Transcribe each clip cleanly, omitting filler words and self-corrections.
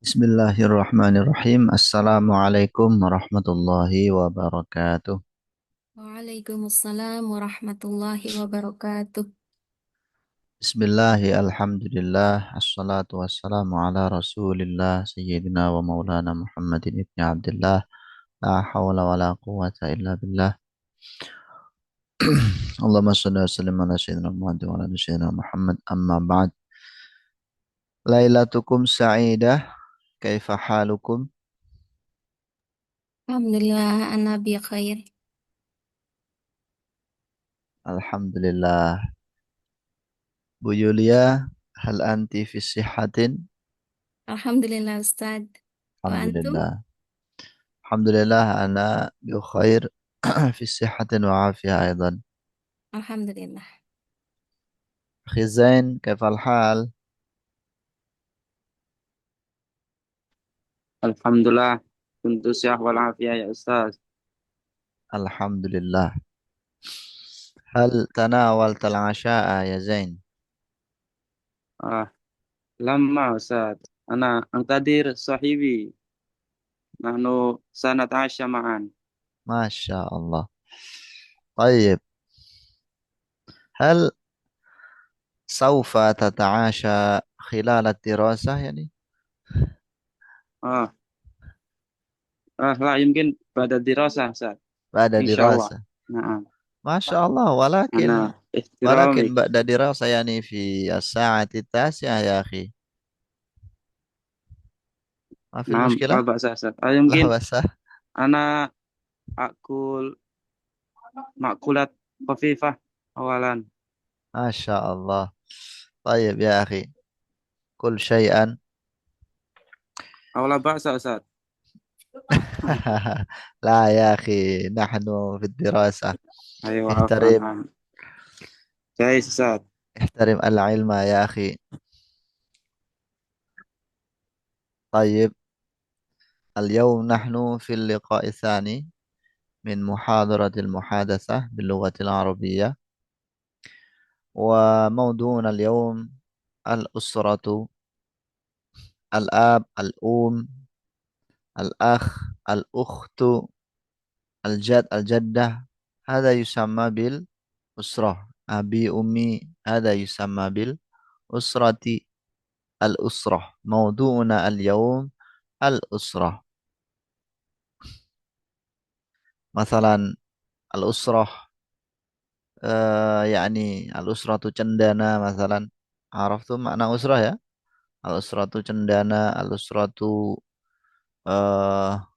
Bismillahirrahmanirrahim. Assalamualaikum warahmatullahi wabarakatuh. Waalaikumsalam warahmatullahi wabarakatuh. Bismillahi alhamdulillah. Assalatu wassalamu ala rasulillah. Sayyidina wa maulana Muhammadin ibni Abdullah. La hawla wa la quwata illa billah. Allahumma salli wa sallim ala sayyidina Muhammad wa ala ali sayyidina Muhammad. Amma ba'd. Lailatukum sa'idah. Kaifa halukum? Alhamdulillah, ana bi khair. Alhamdulillah. Bu Yulia, hal anti fi sihatin? Alhamdulillah Ustaz. Wa antum? Alhamdulillah. Alhamdulillah ana بخير في صحة وعافية أيضا. Alhamdulillah. أخي زين كيف الحال؟ Alhamdulillah, untuk sehat walafiat ya Ustaz. الحمد لله. هل تناولت العشاء يا زين؟ Ah, lama Ustaz. Ana angkadir sahibi. Nahnu sanat'asya ma'an. ما شاء الله. طيب، هل سوف تتعاشى خلال الدراسة يعني Ah, lah mungkin pada dirasah Ustaz. بعد Insyaallah. دراسة؟ Nah, ما شاء الله. ولكن ana ihtiramik. بعد دراسة يعني في الساعة التاسعة يا أخي، ما في Nah, مشكلة؟ la ba'sa Ustaz. لا Mungkin بأس. ana akul makulat khafifah awalan. ما شاء الله. طيب يا أخي، كل شيئا. Awala ba'sa Ustaz. لا يا أخي، نحن في الدراسة. Ayo احترم afan. Jais Ustaz. احترم العلم يا أخي. طيب، اليوم نحن في اللقاء الثاني من محاضرة المحادثة باللغة العربية، وموضوعنا اليوم الأسرة، الآب، الأم، الأخ، الأخت، الجد، الجدة. هذا يسمى بالأسرة. أبي، أمي، هذا يسمى بالأسرة. الأسرة موضوعنا اليوم الأسرة. مثلا الأسرة، يعني الأسرة cendana مثلا. عرفتم معنى أسرة يا؟ الأسرة cendana، الأسرة آه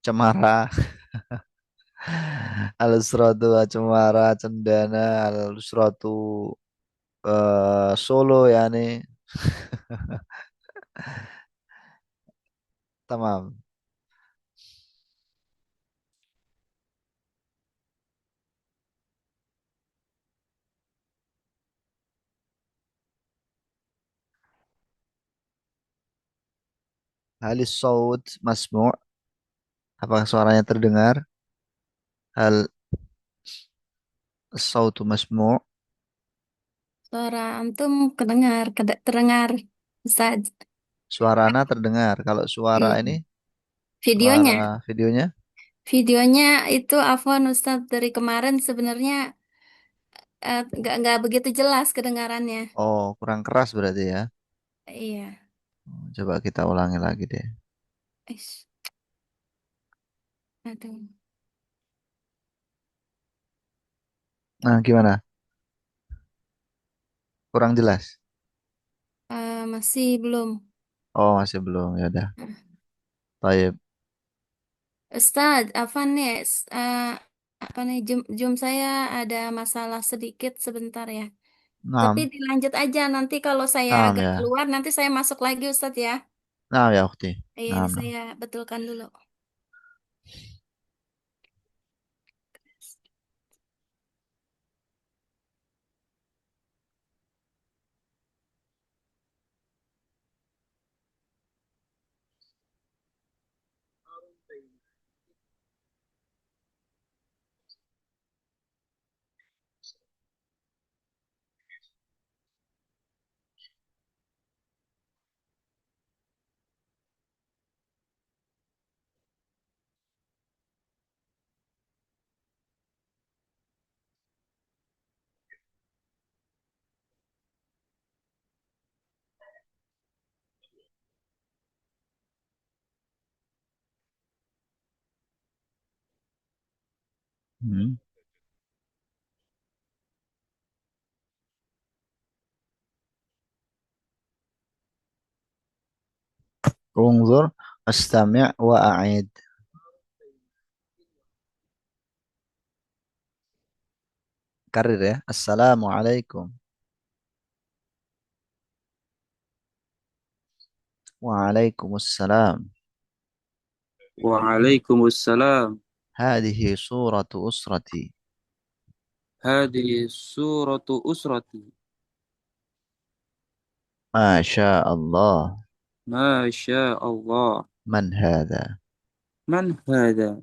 cemara. الأسرة cemara cendana، الأسرة solo يعني. تمام. هل الصوت مسموع؟ Apakah suaranya terdengar? Hal الصوت مسموع؟ Suara antum kedengar, terdengar Ustaz. Suarana terdengar. Kalau suara Iya. ini, suara Videonya, videonya, videonya itu Afwan Ustaz dari kemarin sebenarnya nggak begitu jelas kedengarannya. oh kurang keras berarti ya. Iya. Coba kita ulangi lagi deh. Ish. Aduh. Nah, gimana? Kurang jelas? Masih belum. Oh, masih belum. Ya udah. Baik. Ustaz, apa nih? Apa nih? Zoom saya ada masalah sedikit sebentar ya. Tapi Naam. dilanjut aja nanti kalau saya Naam agak ya. keluar nanti saya masuk lagi Ustaz ya. Naam ya, ukhti. Iya, ini Naam, naam. saya betulkan dulu. Hmm. انظر استمع وأعيد. Karir ya. Assalamualaikum. Waalaikumsalam. وعليكم السلام. هذه صورة أسرتي. هذه سورة أسرتي. ما شاء الله. ما شاء الله. من هذا؟ من هذا؟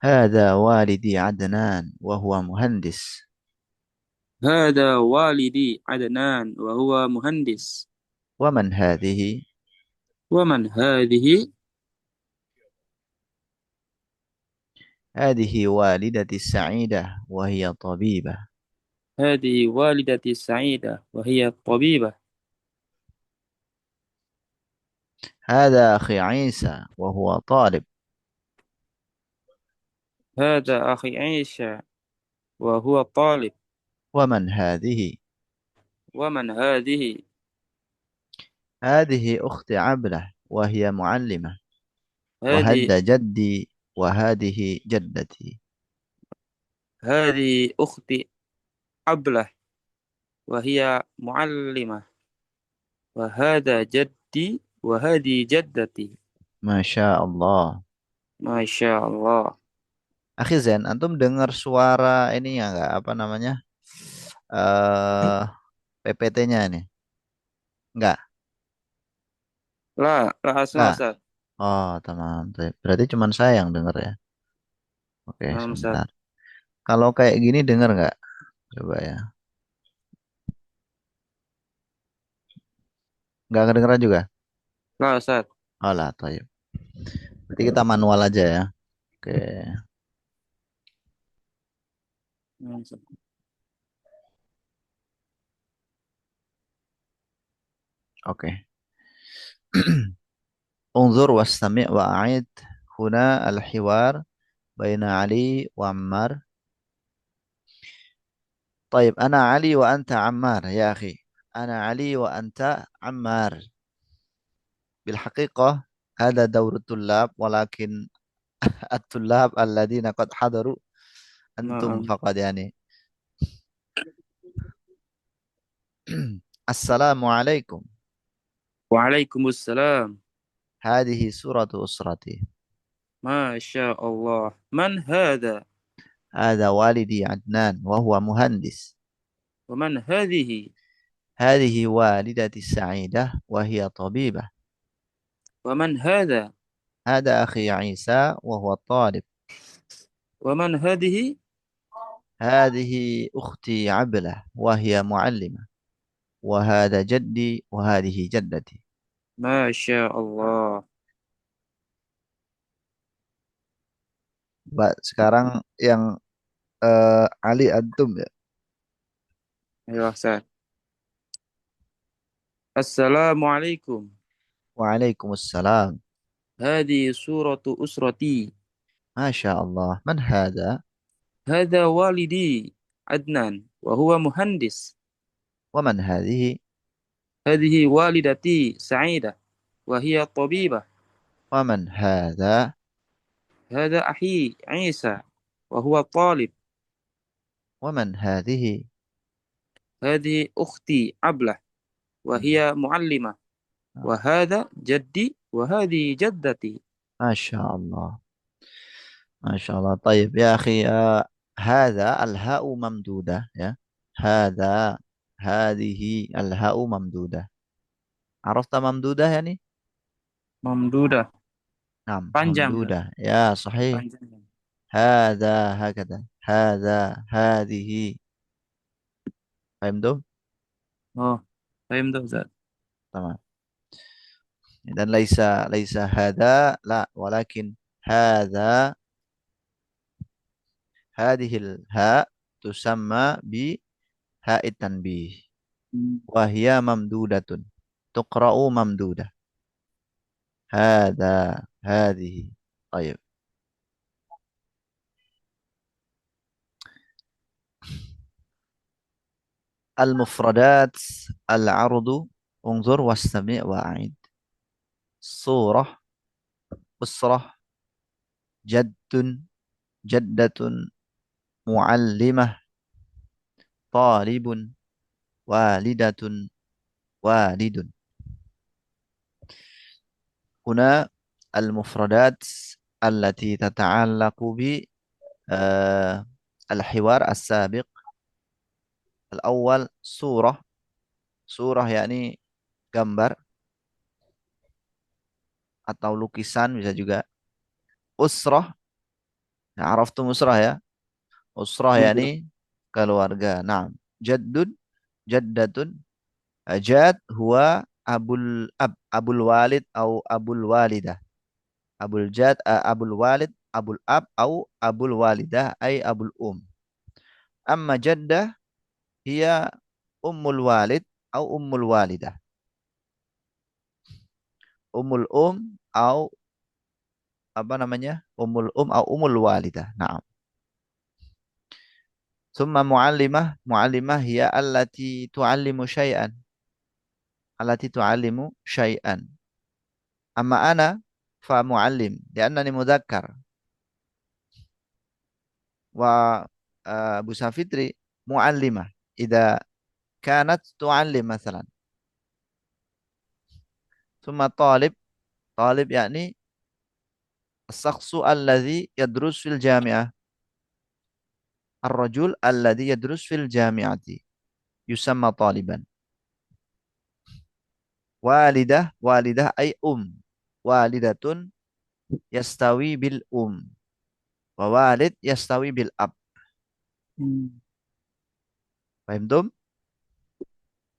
هذا والدي عدنان وهو مهندس. هذا والدي عدنان وهو مهندس. ومن هذه؟ ومن هذه؟ هذه والدتي السعيدة وهي طبيبة. هذه والدتي السعيدة وهي طبيبة. هذا أخي عيسى وهو طالب. هذا أخي عيسى وهو طالب. ومن هذه؟ ومن هذه؟ هذه أختي عبلة وهي معلمة. هذه وهذا جدي وهذه جدتي. هذه أختي عبلة وهي معلمة. وهذا جدي وهذه جدتي. ما شاء الله. ما شاء الله. Akhi Zen, antum dengar suara ini ya nggak? Apa namanya? eh PPT-nya ini? Nggak? لا لا أسمع Nggak? أستاذ. Oh, tamam. Baik. Berarti cuma saya yang dengar ya. Oke, نعم أستاذ. sebentar. Kalau kayak gini dengar nggak? Coba ya. Nggak kedengeran juga? لا أستاذ. Oh lah, toyib. Berarti kita manual aja ya. Oke, نعم أستاذ. oke. انظر واستمع وأعد هنا الحوار بين علي وعمار. طيب أنا علي وأنت عمار يا أخي. أنا علي وأنت عمار. بالحقيقة هذا دور الطلاب، ولكن الطلاب الذين قد حضروا أنتم نعم. فقط يعني. السلام عليكم. وعليكم السلام. هذه صورة أسرتي. ما شاء الله. من هذا؟ هذا والدي عدنان وهو مهندس. ومن هذه؟ هذه والدتي السعيدة وهي طبيبة. ومن هذا؟ هذا أخي عيسى وهو طالب. ومن هذه؟ هذه أختي عبلة وهي معلمة. وهذا جدي وهذه جدتي. ما شاء الله. Sekarang yang Ali antum ya. أيوة أستاذ. السلام عليكم. Waalaikumsalam. هذه صورة أسرتي. ما شاء الله. من هذا؟ هذا والدي عدنان وهو مهندس. ومن هذه؟ هذه والدتي سعيدة وهي طبيبة. ومن هذا؟ هذا أخي عيسى وهو طالب. ومن هذه؟ هذه أختي عبلة وهي معلمة. وهذا جدي وهذه جدتي. ما شاء الله. ما شاء الله. طيب يا أخي، هذا الهاء ممدودة يا. هذا، هذه الهاء ممدودة. عرفت ممدودة يعني؟ ممدودة. نعم panjang. ممدودة يا صحيح. panjang. هذا هكذا، هذا، هذه. فهمتم؟ Oh, فهمت Ustaz. تمام. dan laisa hada la, walakin hada. Hadhil ha tusamma bi ha'it tanbih Hmm. wa hiya mamdudatun, tuqra'u mamdudah. Hada. هذه. طيب. المفردات العرض. انظر واستمع وأعيد. صورة، أسرة، جد، جدة، معلمة، طالب، والدة، والد. هنا المفردات التي تتعلق بالحوار السابق. الأول صورة. صورة يعني gambar atau lukisan bisa juga. Usrah, ya, araftum usrah ya. Usrah أيوه. yani keluarga. Nah, jaddun, jaddatun. Jad huwa abul ab, abul walid atau abul walidah. Abul jad, abul walid, abul ab atau abul walidah ay abul Amma jaddah hiya ummul walid atau ummul walidah. Ummul atau apa namanya? Ummul atau ummul walidah. Nah, ثم معلمة. معلمة هي التي تعلم شيئا. التي تعلم شيئا. أما أنا فمعلم لأنني مذكر. وأبو سافيتري معلمة إذا كانت تعلم مثلا. ثم طالب. طالب يعني الشخص الذي يدرس في الجامعة. الرجل الذي يدرس في الجامعة يسمى طالبا. والدة. والدة أي والدة يستوي ووالد يستوي بالأب. فهمتم؟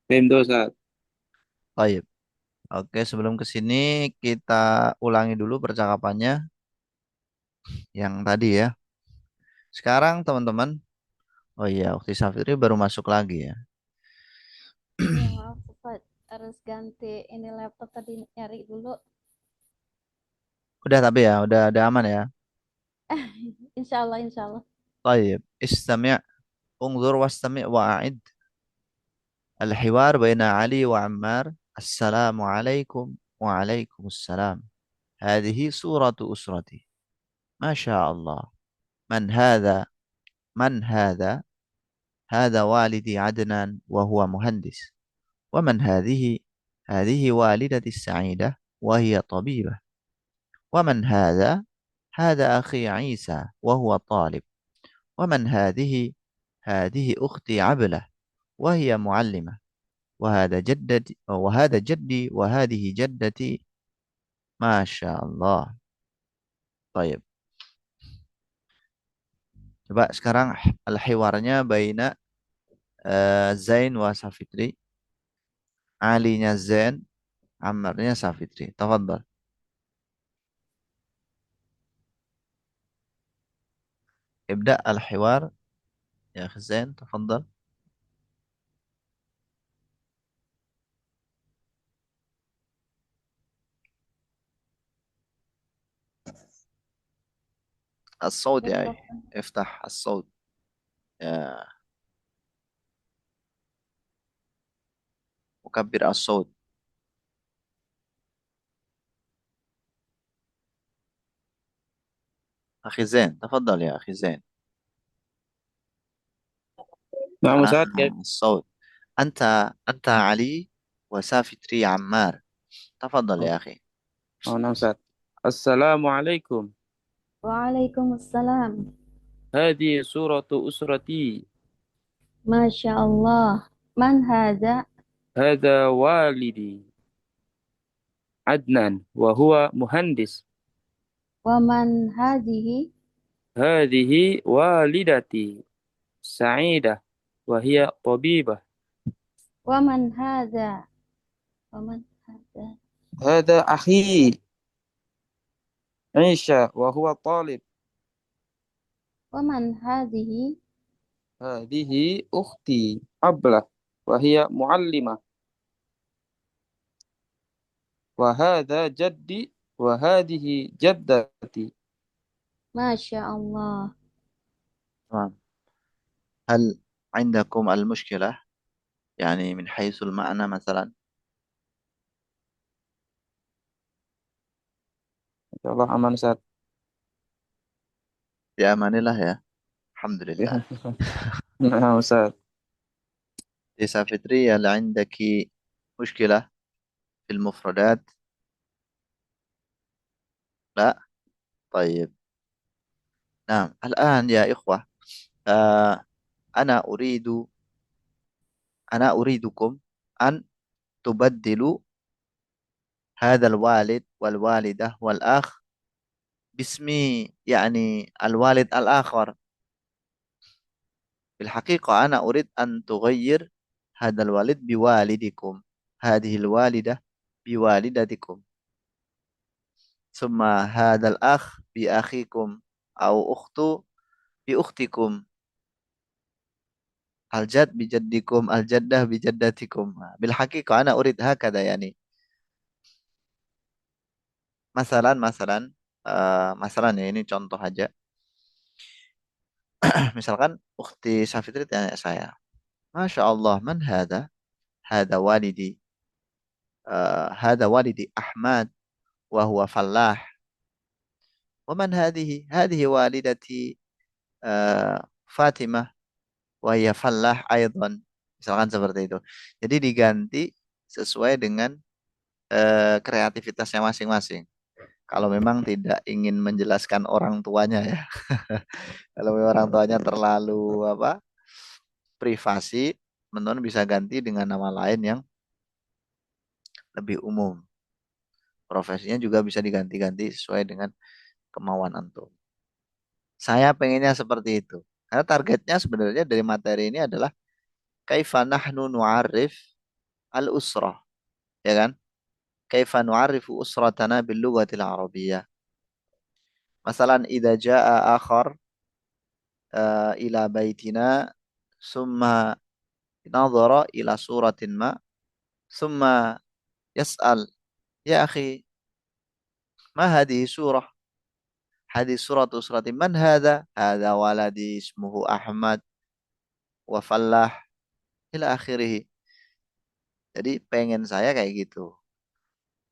فهم tuh Ustaz. Baik. Oke, sebelum ke sini kita ulangi dulu percakapannya yang tadi ya. Sekarang teman-teman, oh iya, Ukti Safitri baru masuk lagi ya. Ya maaf Ustaz, harus ganti ini laptop tadi nyari dulu. Udah tapi ya, udah aman ya. Insya Allah, insya Allah. Baik, istami', unzur wastami' wa'id. الحوار بين علي وعمار. السلام عليكم. وعليكم السلام. هذه صورة أسرتي. ما شاء الله. من هذا؟ من هذا؟ هذا والدي عدنان وهو مهندس. ومن هذه؟ هذه والدتي السعيدة وهي طبيبة. ومن هذا؟ هذا أخي عيسى وهو طالب. ومن هذه؟ هذه أختي عبلة وهي معلمة. وهذا جدتي وهذا جدي وهذه جدتي. ما شاء الله. طيب. Coba sekarang al-hiwarnya baina Zain wa Safitri. Alinya Zain, Ammarnya Safitri. Tafadhal. ابدأ الحوار يا أخي زين. تفضل. الصوت يا أخي. افتح الصوت. يا وكبر الصوت. أخي زين تفضل يا أخي زين. نعم أستاذ كيف؟ الصوت. أنت علي وسافتري عمار. تفضل يا أخي. نعم أستاذ. السلام عليكم. Waalaikumsalam. هذه صورة أسرتي. Masya Allah. Man hadza? هذا والدي عدنان وهو مهندس. Wa man hadhihi? هذه والدتي سعيدة وهي طبيبة. Wa man hadza? Wa man hadza? هذا أخي عيشة وهو طالب. Wa man hadhihi? هذه أختي عبلة وهي معلمة. وهذا جدي وهذه جدتي. Masya Allah. تمام. هل عندكم المشكلة يعني من حيث المعنى مثلا؟ إن شاء الله aman Ustaz. Ya amanilah ya. Alhamdulillah. Nah Ustaz. يا فطري هل عندك مشكلة في المفردات؟ لا. طيب. نعم الآن يا إخوة، آه أنا أريد أنا أريدكم أن تبدلوا هذا الوالد والوالدة والأخ باسم يعني الوالد الآخر. في الحقيقة أنا أريد أن تغير هذا الوالد بوالدكم، هذه الوالدة بوالدتكم، ثم هذا الأخ بأخيكم، أو أخت بأختكم، الجد بجدكم، الجدة بجدتكم. بالحقيقة أنا أريد هكذا يعني. مثلا masalahnya ini contoh aja. Misalkan ukhti Safitri tanya saya, Masya Allah, man hada? Hada walidi. Hada walidi Ahmad, wa huwa fallah. Wa man hadihi? Hadihi walidati Fatimah, wa hiya fallah aydan. Misalkan seperti itu. Jadi diganti sesuai dengan kreativitasnya masing-masing. Kalau memang tidak ingin menjelaskan orang tuanya ya. Kalau memang orang tuanya terlalu apa? Privasi, teman-teman bisa ganti dengan nama lain yang lebih umum. Profesinya juga bisa diganti-ganti sesuai dengan kemauan antum. Saya pengennya seperti itu. Karena targetnya sebenarnya dari materi ini adalah kaifa nahnu nu'arif al-usrah, ya kan? Kaifa nu'arifu usratana bil lughatil arabiyyah. Masalan idza jaa akhar ila baitina summa nadhara ila suratin ma summa yas'al ya akhi ma hadhihi surah. Hadis surat usrati man hadha? Hadha waladi ismuhu Ahmad wa fallah ila akhirih. Jadi pengen saya kayak gitu.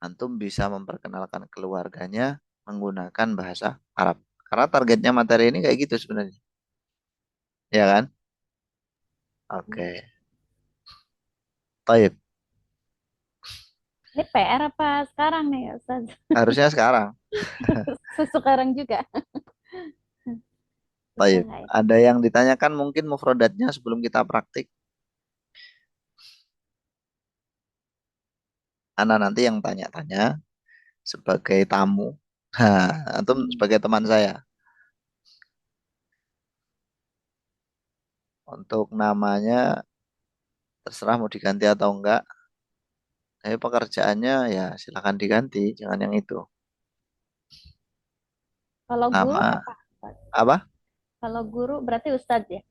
Antum bisa memperkenalkan keluarganya menggunakan bahasa Arab. Karena targetnya materi ini kayak gitu sebenarnya. Ya kan? Oke. Taib. Ini PR apa sekarang nih, Ustaz? Harusnya sekarang. Sekarang juga. Taib. Usaha ya. Ada yang ditanyakan mungkin mufradatnya sebelum kita praktik. Ana nanti yang tanya-tanya sebagai tamu. Antum sebagai teman saya. Untuk namanya terserah mau diganti atau enggak. Tapi pekerjaannya ya silakan diganti, jangan yang itu. Kalau guru Nama apa, Ustaz? apa? Kalau guru berarti Ustadz ya?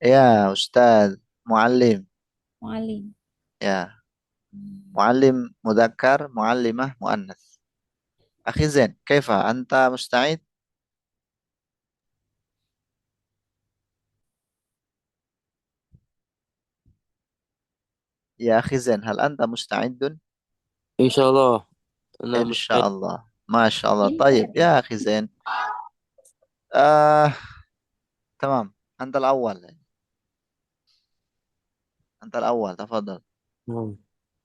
Ya, Ustadz, Muallim. Mualim. Ya, Muallim mudzakkar, Muallimah muannas. Akhi Zain, kaifa anta musta'id? Ya akhi Zain, hal anta musta'idun? إن شاء الله أنا مستعد. Insyaallah. Masya Allah. Pinter Tayyib, nih. ya akhi Zain. Ah, tamam. Anta al-awwal. Anta al-awwal, tafadhal. نعم.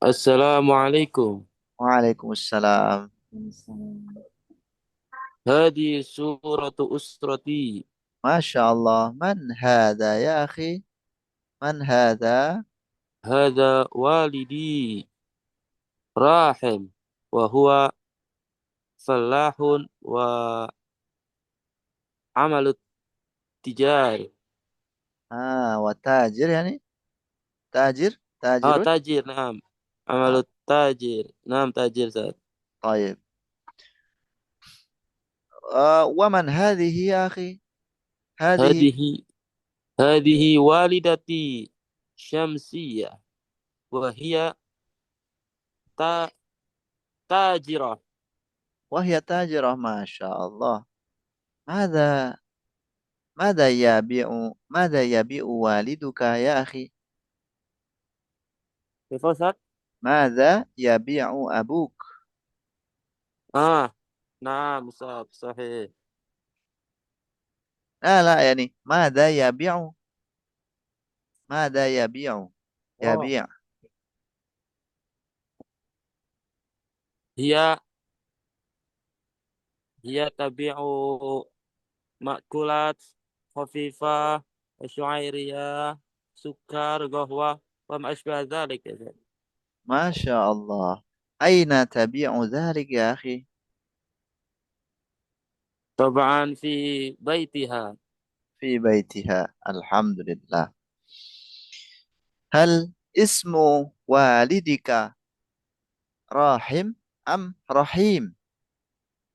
السلام عليكم. Waalaikumsalam. Misalnya. هذه سورة أسرتي. Masya Allah. Man hada ya akhi? Man hada? هذا والدي راحم وهو فلاح وعمل تجاري. وتاجر يعني تاجر تاجر. تاجر نعم. عمل آه. التاجر نعم تاجر ذات. طيب. ومن هذه يا أخي؟ هذه. هذه هذه والدتي شمسية وهي تا تاجرة. وهي تاجرة ما شاء الله. ماذا ماذا يبيع والدك يا أخي؟ كيف أستاذ؟ ماذا يبيع أبوك؟ آه نعم أستاذ صحيح. لا لا، يعني ماذا يبيع آه يبيع. هي هي تبيع مأكولات خفيفة، شعيرية، سكر، قهوة وما أشبه ذلك يا أستاذ. ما شاء الله. أين تبيع ذلك يا أخي؟ طبعا في بيتها. في بيتها، الحمد لله. هل اسم والدك راحم أم رحيم؟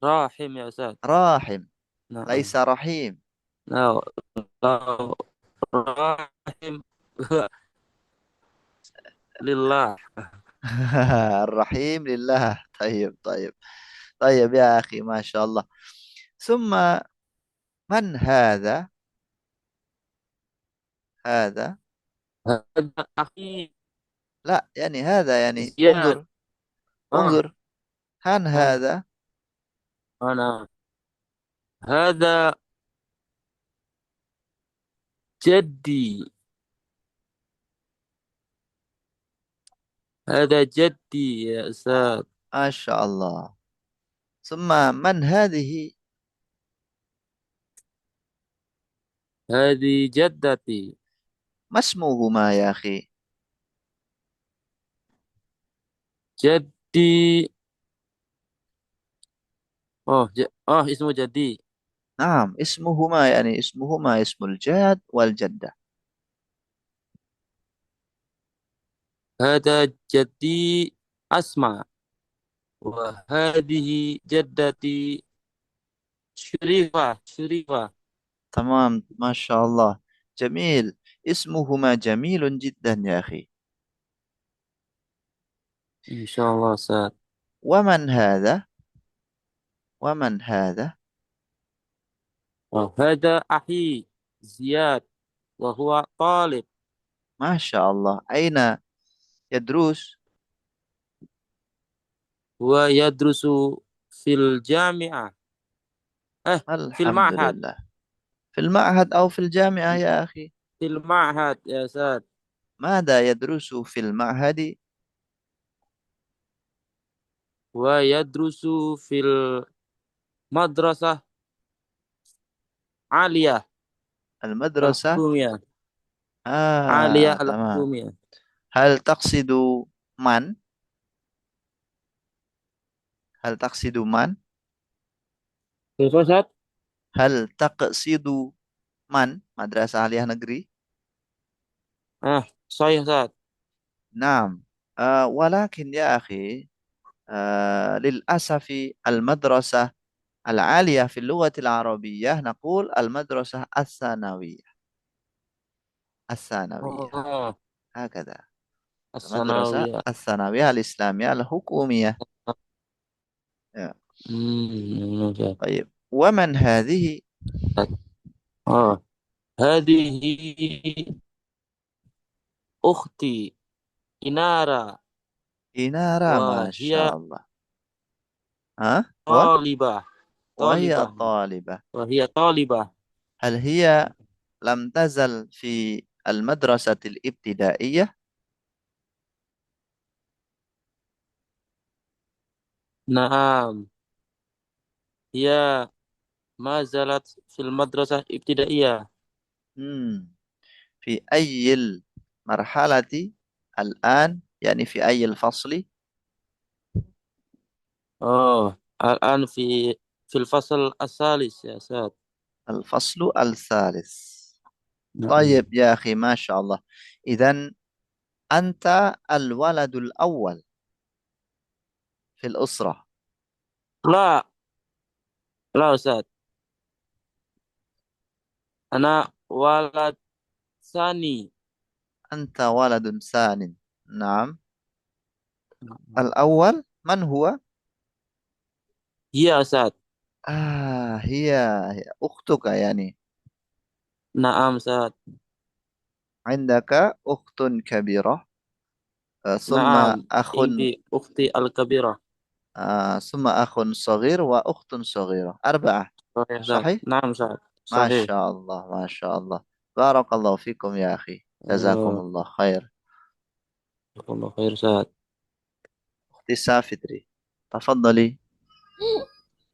راحم يا أستاذ. راحم، نعم. ليس رحيم. لا لا، راحم لله. الرحيم لله. طيب طيب. طيب يا أخي، ما شاء الله. ثم من هذا؟ هذا، هذا أخي لا يعني هذا، يعني زياد. انظر آه انظر. من آه هذا؟ أنا هذا جدي. هذا جدي يا أستاذ. ما شاء الله. ثم من هذه؟ هذه جدتي. ما اسمهما يا أخي؟ جدي. اسمه جدي. نعم، اسمهما، يعني اسمهما اسم الجاد والجدة. هذا جدي أسمع، وهذه جدتي شريفة شريفة. تمام، ما شاء الله. جميل. اسمهما جميل جدا يا أخي. إن شاء الله أستاذ. ومن هذا؟ ومن هذا؟ وهذا أخي زياد، وهو طالب. ما شاء الله. أين يدرس؟ ويدرس في الجامعة، في الحمد المعهد. لله. في المعهد أو في الجامعة يا أخي؟ في المعهد يا أستاذ. ماذا يدرس في المعهد؟ ويدرس في المدرسة عالية المدرسة. الحكومية. عالية تمام. الحكومية. هل تقصد من؟ هل تقصد من؟ كيف أستاذ؟ هل تقصد من madrasah aliyah negeri؟ صحيح أستاذ. نعم. ولكن يا أخي، للأسف المدرسة العالية في اللغة العربية نقول المدرسة الثانوية. الثانوية، آه هكذا. المدرسة الثانوية. الثانوية الإسلامية الحكومية. يا. أستاذ. طيب، ومن هذه؟ آه هذه أختي إنارة، إنارة، ما وهي شاء الله. ها طالبة. وهي طالبة. طالبة. وهي طالبة. هل هي لم تزل في المدرسة الابتدائية؟ نعم، هي ما زالت في المدرسة الابتدائية. في أي المرحلة الآن، يعني في أي الفصل؟ الآن في الفصل الثالث يا أستاذ. الفصل الثالث. نعم. طيب يا أخي، ما شاء الله. إذا أنت الولد الأول في الأسرة. لا لا أستاذ، أنا ولد ثاني. أنت ولد ثان. نعم. الأول من هو؟ Iya Ustaz. هي أختك يعني. Naam Ustaz. عندك أخت كبيرة، ثم Naam. أخ، Ini ukti al-kabirah. ثم أخ صغير وأخت صغيرة، أربعة. Sahih Ustaz. صحيح؟ Naam Ustaz. ما Sahih. شاء الله ما شاء الله. بارك الله فيكم يا أخي، جزاكم Eh, الله خير. Jazakallah khair Ustaz. أختي سافدري، تفضلي.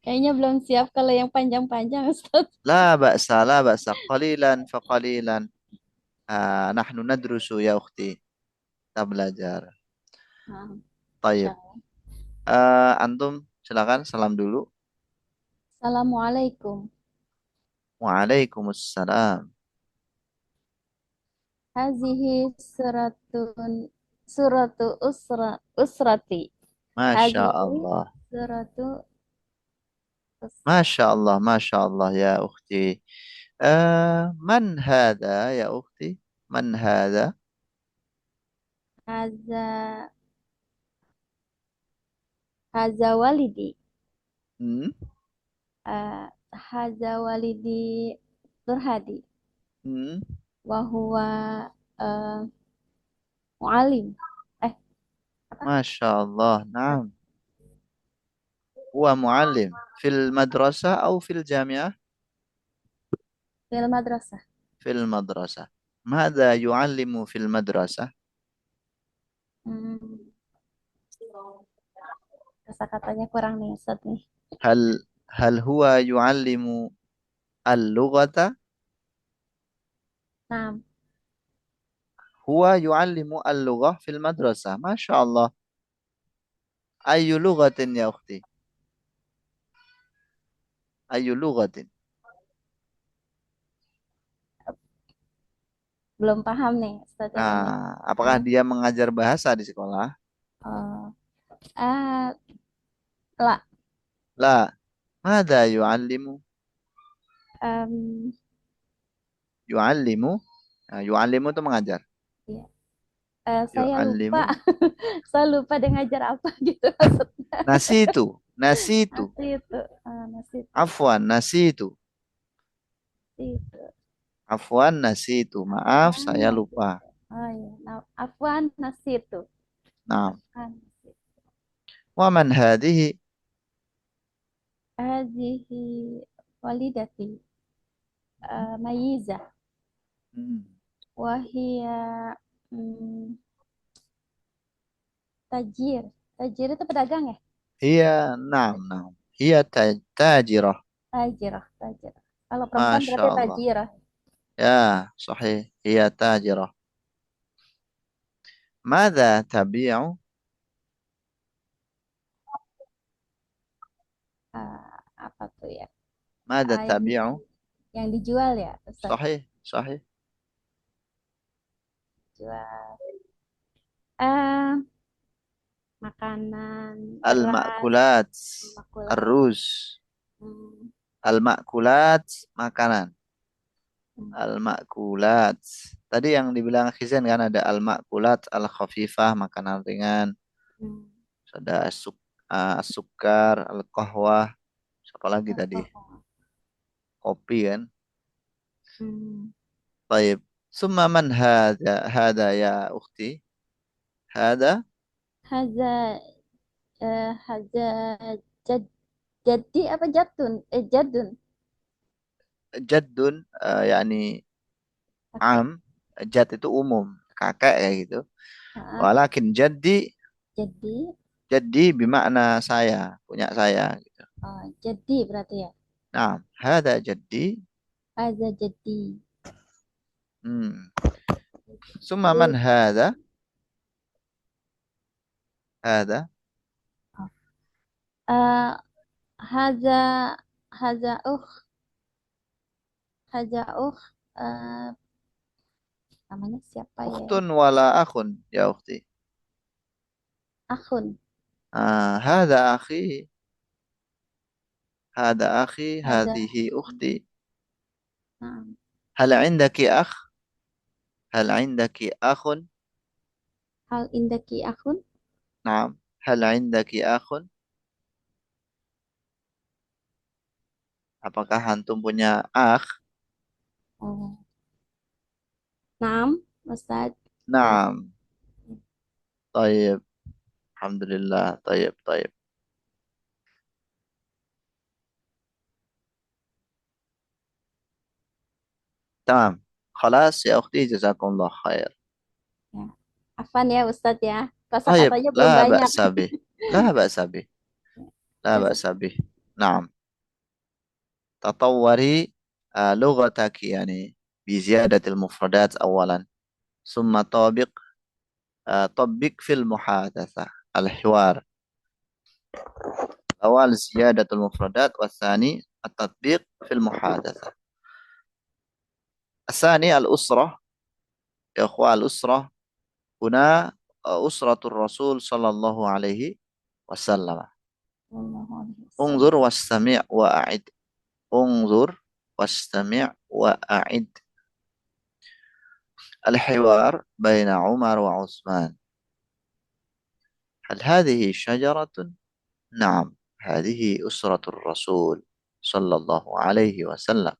Kayaknya belum siap kalau yang panjang-panjang, Ustaz. لا بأس لا بأس، قليلا فقليلا. نحن ندرس يا أختي، kita belajar. Nah, طيب. Insya Antum silakan salam dulu. Assalamualaikum. Waalaikumsalam. Hazihi suratu usrati. Masya Hazihi Allah. suratu Masya usrati. Allah, Masya Allah ya ukhti. Man hada ya ukhti? Man hada? Haza haza walidi. Hmm? Haza walidi Turhadi. Hmm? Wahuwa uh, mu'alim. Eh, apa? Masya Allah. Naam. Huwa muallim fil madrasah atau fil jamiah? Fil madrasah. Fil madrasah. Mada yu'allimu fil madrasah? Hmm, kata-katanya kurang nih, Ustaz nih. هل هل هو يعلم اللغة؟ Nah, هو يعلم اللغة في المدرسة. ما شاء الله. أي لغة يا أختي؟ أي لغة؟ belum paham nih, Ustaz yang ini. Apakah Hah? dia mengajar bahasa di sekolah? Oh, ah, la, لا. ماذا يعلم؟ em, يعلم. يعلم itu mengajar. ya. Saya lupa, يعلم. saya lupa dia ngajar apa gitu maksudnya. Nasitu. Nasitu. Nasi itu, nasi Afwan, nasitu. itu. Afwan, nasitu. Maaf, saya Nasi lupa. itu. Oh iya, nah, afwan nasi itu. Nah, Afwan nasi. waman hadhihi? Hazihi walidati Mayiza. Hmm. Wahia hmm, tajir. Tajir itu pedagang ya? Hiya, naam, naam. Hiya tajirah. Tajirah, tajirah. Kalau perempuan Masya berarti Allah. tajirah. Ya, sahih. Hiya tajirah. Mada tabi'u? Apa tuh ya? Mada Ah, tabi'u? yang dijual ya, Ustaz. Sahih, sahih. Jual ah makanan, beras, Al-ma'kulat. makulah. Ar-ruz. Hmm, Al-ma'kulat, makanan. hmm, Al-ma'kulat. Tadi yang dibilang Khizan kan ada al-ma'kulat, al-khafifah, makanan ringan. hmm. Ada sukar, al-qahwah. Siapa lagi tadi? Kopi kan. Hmm. Baik. Summa man hada ya ukhti? Hada Haza haza jad, jadi apa jatun? Jadun. jaddun, yakni Kakek. am. Jad itu umum, kakek kayak gitu. Ah, Walakin jaddi, jadi jaddi bermakna saya, punya saya gitu. jadi berarti ya. Nah, hada jaddi. Haza jadi. Hmm. Summa man hada? Hada. Ah, haza haza haza eh, namanya siapa ya? Ukhtun wala akhun ya ukhti. Akun. Hada akhi. Hada akhi. Haza. Hadihi ukhti. Nah, Hal indaki akh? Hal indaki akhun? hal indaki akun. Naam. Hal indaki akhun? Apakah antum punya akh? Oh. Naam, Ustadz. Naam. Taib. Alhamdulillah. Taib, taib. تمام. خلاص يا أختي جزاكم الله خير. Ya. Afan ya Ustadz ya. طيب Kosakatanya belum لا banyak. بأس به. لا بأس به. لا Jasa- بأس به. نعم. تطوري لغتك يعني بزيادة المفردات أولا، ثم طبق في المحادثة الحوار. أول زيادة المفردات، والثاني التطبيق في المحادثة. الثاني الأسرة. يا أخوة الأسرة هنا أسرة الرسول صلى الله عليه وسلم. Wallahu a'lam. انظر واستمع وأعد. انظر واستمع وأعد. الحوار بين عمر وعثمان. هل هذه شجرة؟ نعم، هذه أسرة الرسول صلى الله عليه وسلم.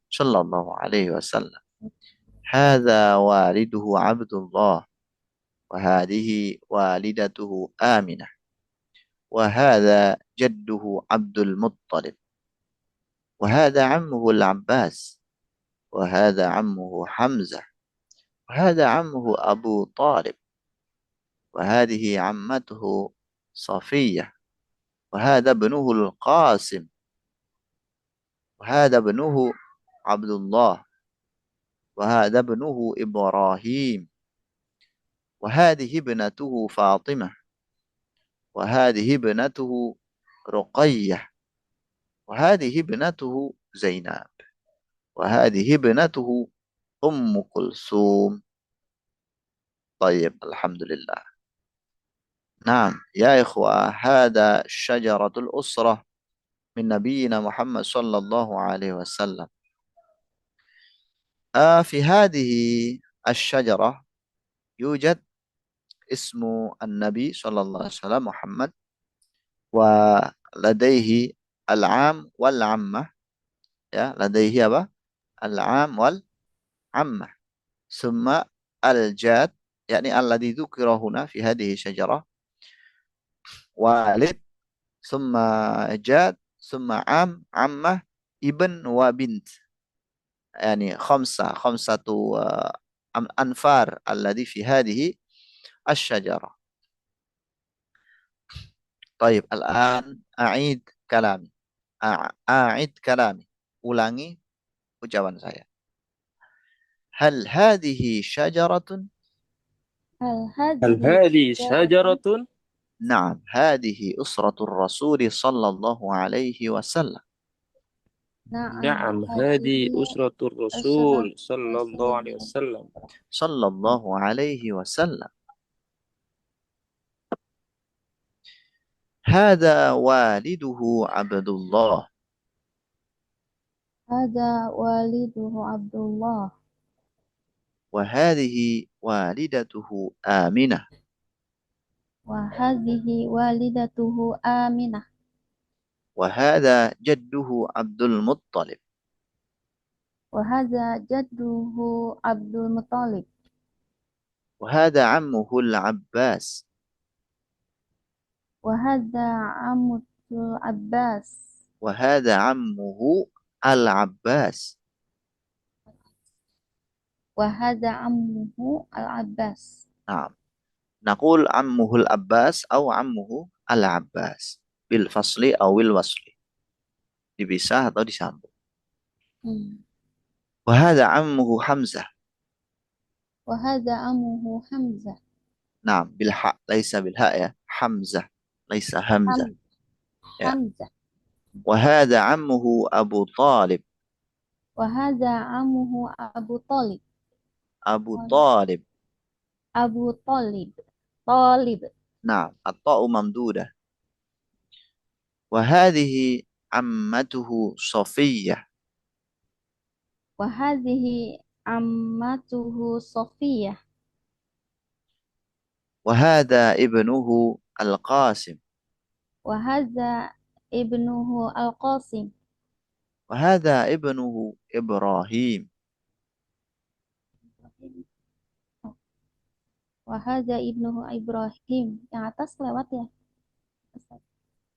صلى الله عليه وسلم. هذا والده عبد الله، وهذه والدته آمنة، وهذا جده عبد المطلب، وهذا عمه العباس، وهذا عمه حمزة، وهذا عمه أبو طالب، وهذه عمته صفية، وهذا ابنه القاسم، وهذا ابنه عبد الله، وهذا ابنه إبراهيم، وهذه ابنته فاطمة، وهذه ابنته رقية، وهذه ابنته زينب، وهذه ابنته أم كلثوم. طيب الحمد لله. نعم يا إخوة، هذا شجرة الأسرة من نبينا محمد صلى الله عليه وسلم. في هذه الشجرة يوجد اسم النبي صلى الله عليه وسلم محمد، ولديه العام والعمة. يا لديه apa? العام والعمة. ثم الجاد، يعني الذي ذكر هنا في هذه الشجرة، والد، ثم جاد، ثم عم، عمة، ابن، وبنت. يعني خمسة أنفار الذي في هذه الشجرة. طيب الآن أعيد كلامي. أعيد كلامي. ulangi ucapan saya. هل هذه شجرة؟ Hal هل hadhihi هذه syajaratun. شجرة؟ نعم، هذه أسرة الرسول صلى الله عليه وسلم. Na'am, نعم، هذه hadhihi أسرة asyarat الرسول صلى الله عليه Rasulullah. وسلم. صلى الله عليه وسلم. هذا والده عبد الله. Hada waliduhu Abdullah. وهذه والدته آمنة. Wa hadhihi walidatuhu Aminah. وهذا جده عبد المطلب. Wa hadha jadduhu Abdul Muttalib. وهذا عمه العباس. Wa hadha ammutul Abbas. وهذا عمه العباس. Wa hadha ammuhu al-Abbas. نعم، نقول عمه العباس أو عمه العباس بالفصل أو الوصل، dipisah atau disambung. Hmm. وهذا عمه حمزة. Wa hadha ammuhu Hamzah. نعم بالحاء ليس بالهاء، يا حمزة ليس همزة. Ham يا. Hamzah. وهذا عمه أبو طالب. Wa hadha ammuhu Abu Talib. أبو طالب. Abu Talib. Talib. نعم الطاء ممدودة. وهذه عمته صفية. Wa hadhihi ammatuhu Safiyah. وهذا ابنه القاسم. Wa hadha ibnuhu Al-Qasim. وهذا ابنه إبراهيم. Wahada ibnuhu Ibrahim. Yang atas lewat ya, Ustaz.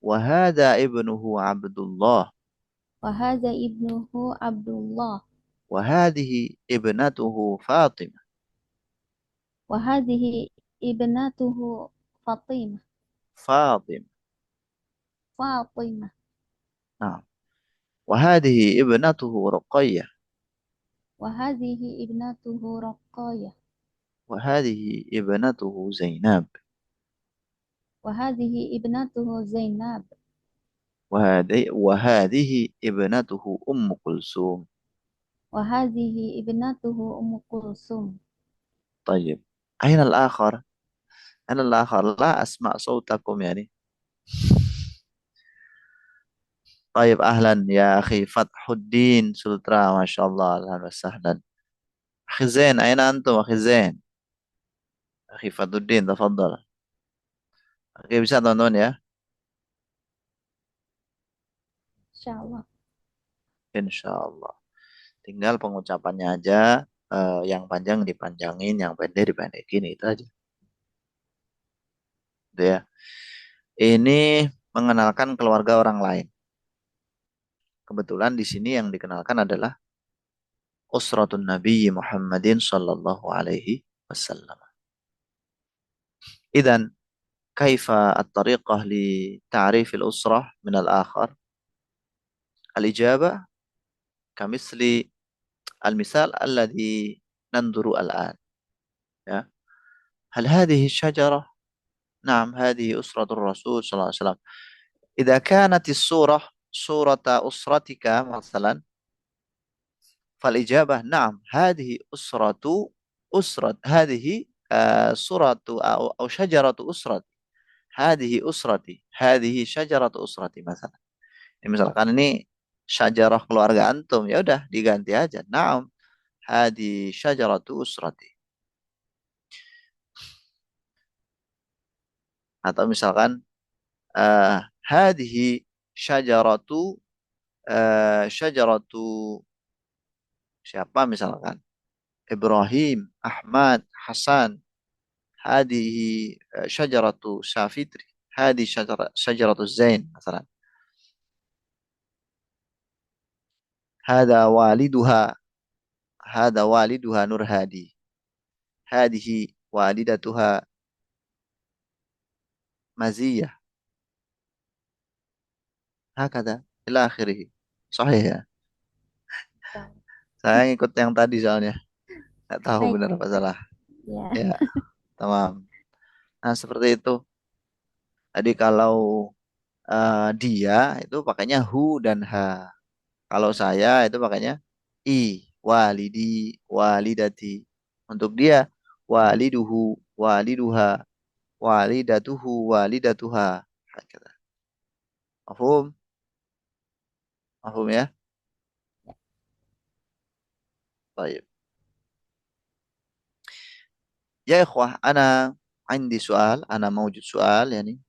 وهذا ابنه عبد الله. Wahada ibnuhu Abdullah. وهذه ابنته فاطمة. Wahadihi ibnatuhu Fatimah. فاطمة. Fatimah. نعم. وهذه ابنته رقية. Wahadihi ibnatuhu Ruqayyah. وهذه ابنته زينب. Wahadihi ibnatuhu Zainab. وهذه ابنته أم كلثوم. Wahadihi ibnatuhu Ummu Kulsum. طيب، أين الآخر؟ أين الآخر؟ لا أسمع صوتكم يعني. طيب، أهلا يا أخي فتح الدين سلطرة، ما شاء الله، أهلا وسهلا. أخي زين، أين أنتم أخي زين؟ أخي فتح الدين تفضل. Oke, bisa tonton ya. Insyaallah. Insya Allah. Tinggal pengucapannya aja, yang panjang dipanjangin, yang pendek dipendekin, itu aja. Gitu ya. Ini mengenalkan keluarga orang lain. Kebetulan di sini yang dikenalkan adalah Usratun Nabi Muhammadin sallallahu alaihi wasallam. Idan, kaifa at-tariqah li ta'rif al-usrah min al-akhar? Al-ijabah kamisli al-misal alladhi nanduru al-an. Ya. Hal hadhihi syajara? Naam, hadhihi usratul Rasul sallallahu alaihi wasallam. Idza kanat as-surah surata usratika masalan, فالإجابة نعم، هذه هذه صورة أو شجرة أسرتي. هذه أسرتي، هذه شجرة أسرتي مثلا. Misalkan ini syajarah keluarga antum, ya udah diganti aja. Naam, hadi syajaratu usrati. Atau misalkan hadihi syajaratu syajaratu siapa misalkan? Ibrahim, Ahmad, Hasan. هذه شجرة سافيتري. هذه شجرة الزين مثلا. هذا والدها، هذا والدها نور هادي. هذه والدتها مزية. هكذا إلى آخره. صحيح ya? Saya ngikut yang tadi soalnya. Nggak tahu Baik. benar apa salah. Ya. Ya, tamam. Nah, seperti itu. Jadi kalau dia itu pakainya hu dan ha. Kalau saya itu pakainya i, walidi, walidati. Untuk dia, waliduhu, waliduha, walidatuhu, walidatuha. Hakata. Mafhum? Mafhum ya? Baik. Ya ikhwah, ana عندي سؤال، أنا موجود سؤال يعني.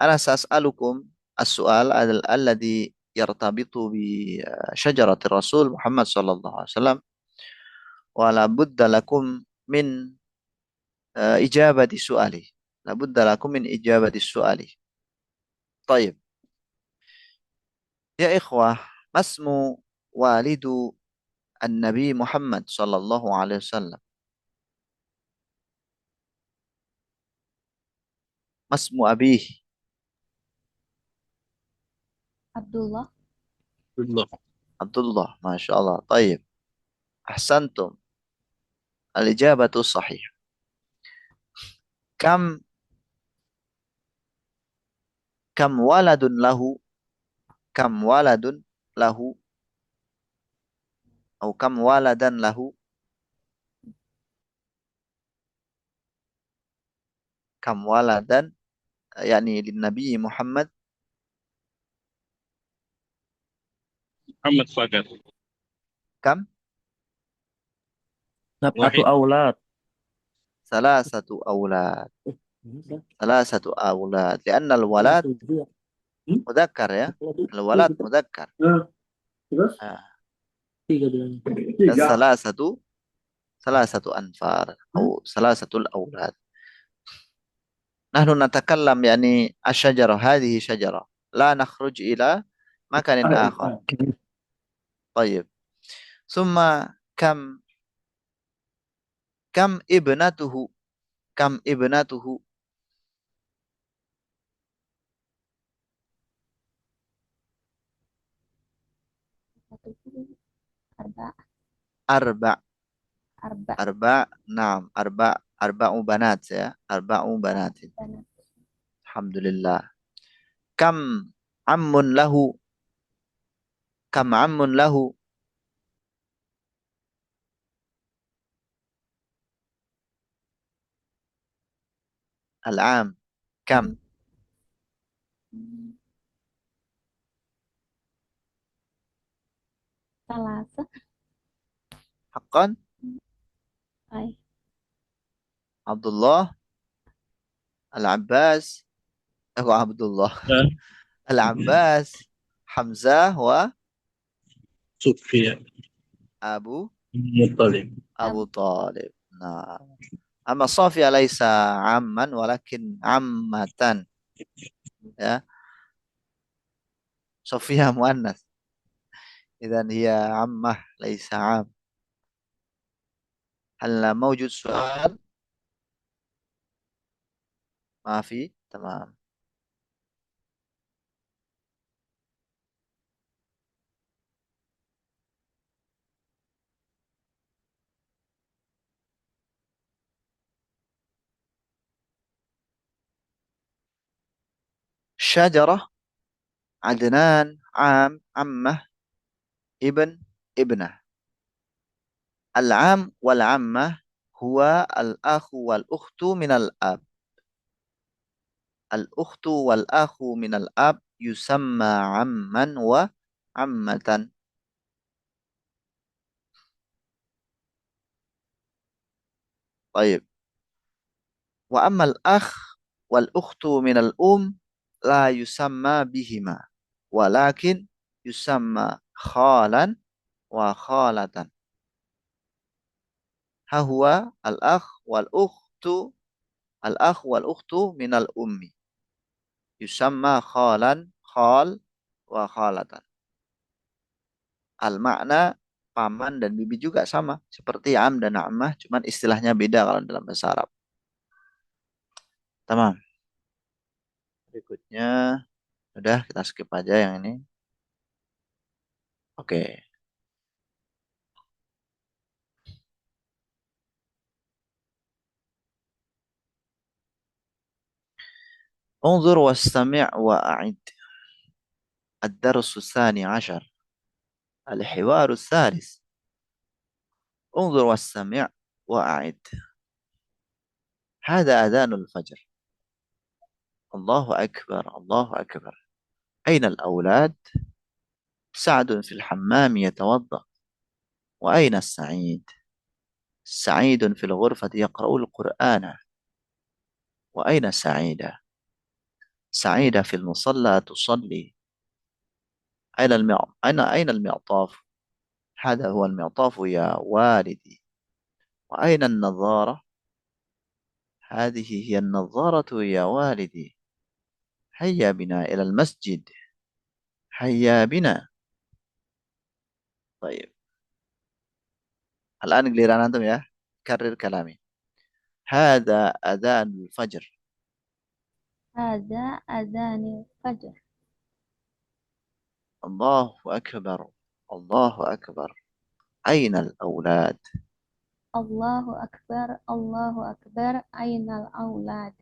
أنا سأسألكم السؤال الذي يرتبط بشجرة الرسول محمد صلى الله عليه وسلم، ولا بد لكم من إجابة سؤالي. لا بد لكم من إجابة السؤال. طيب يا إخوة، ما اسم والد النبي محمد صلى الله عليه وسلم؟ ما اسم أبيه؟ Abdullah. عبد الله، ما شاء الله. طيب، أحسنتم، الإجابة الصحيحة. كم كم ولد له؟ كم ولد له أو كم ولدا له؟ كم ولدا يعني للنبي محمد؟ محمد فقط كم؟ واحد أولاد. ثلاثة أولاد. ثلاثة أولاد، لأن الولد Mudzakkar ya. Al-walad mudzakkar. Terus? Tiga bilang. Dan salah satu anfar atau salah satu aulad. Nahnu natakallam yani asy-syajarah hadhihi syajarah. La nakhruj ila makanin akhar. طيب. ثم كم ابنته كم ابنته Arba, أربع arba, أربع نعم أربع بنات يا أربع بنات banat. الحمد لله كم عم له كم عم له العام كم Hmm. Salasa, حقا ay, عبد الله العباس أو عبد الله العباس حمزة Sufyan وأبو Muttalib. أبو طالب نعم أما صافية ليس عما ولكن عمة يا صفية مؤنث إذا هي عمة ليس عام هل موجود سؤال ما في تمام شجرة عدنان عام عمة ابن ابنة العام والعمة هو الأخ والأخت من الأب الأخت والأخ من الأب يسمى عما وعمة طيب وأما الأخ والأخت من الأم لا يسمى بهما ولكن يسمى خالا وخالة ها هو الأخ والأخت من الأم يسمى خالا خال وخالة al-makna paman dan bibi juga sama seperti am dan ammah cuman istilahnya beda kalau dalam bahasa Arab. Tamam. Berikutnya udah kita skip aja yang ini. Oke. انظر واستمع وأعد الدرس الثاني عشر الحوار الثالث انظر واستمع وأعد هذا أذان الفجر الله أكبر الله أكبر أين الأولاد؟ سعد في الحمام يتوضأ وأين السعيد؟ سعيد في الغرفة يقرأ القرآن وأين سعيدة؟ سعيدة في المصلى تصلي أين المعطاف؟ هذا هو المعطاف يا والدي وأين النظارة؟ هذه هي النظارة يا والدي هيا بنا إلى المسجد هيا بنا طيب الآن giliran antum ya كرر كلامي هذا أذان الفجر ada adzanil fajr. الله أكبر الله أكبر أين الأولاد؟ Allahu Akbar, ainal aulad.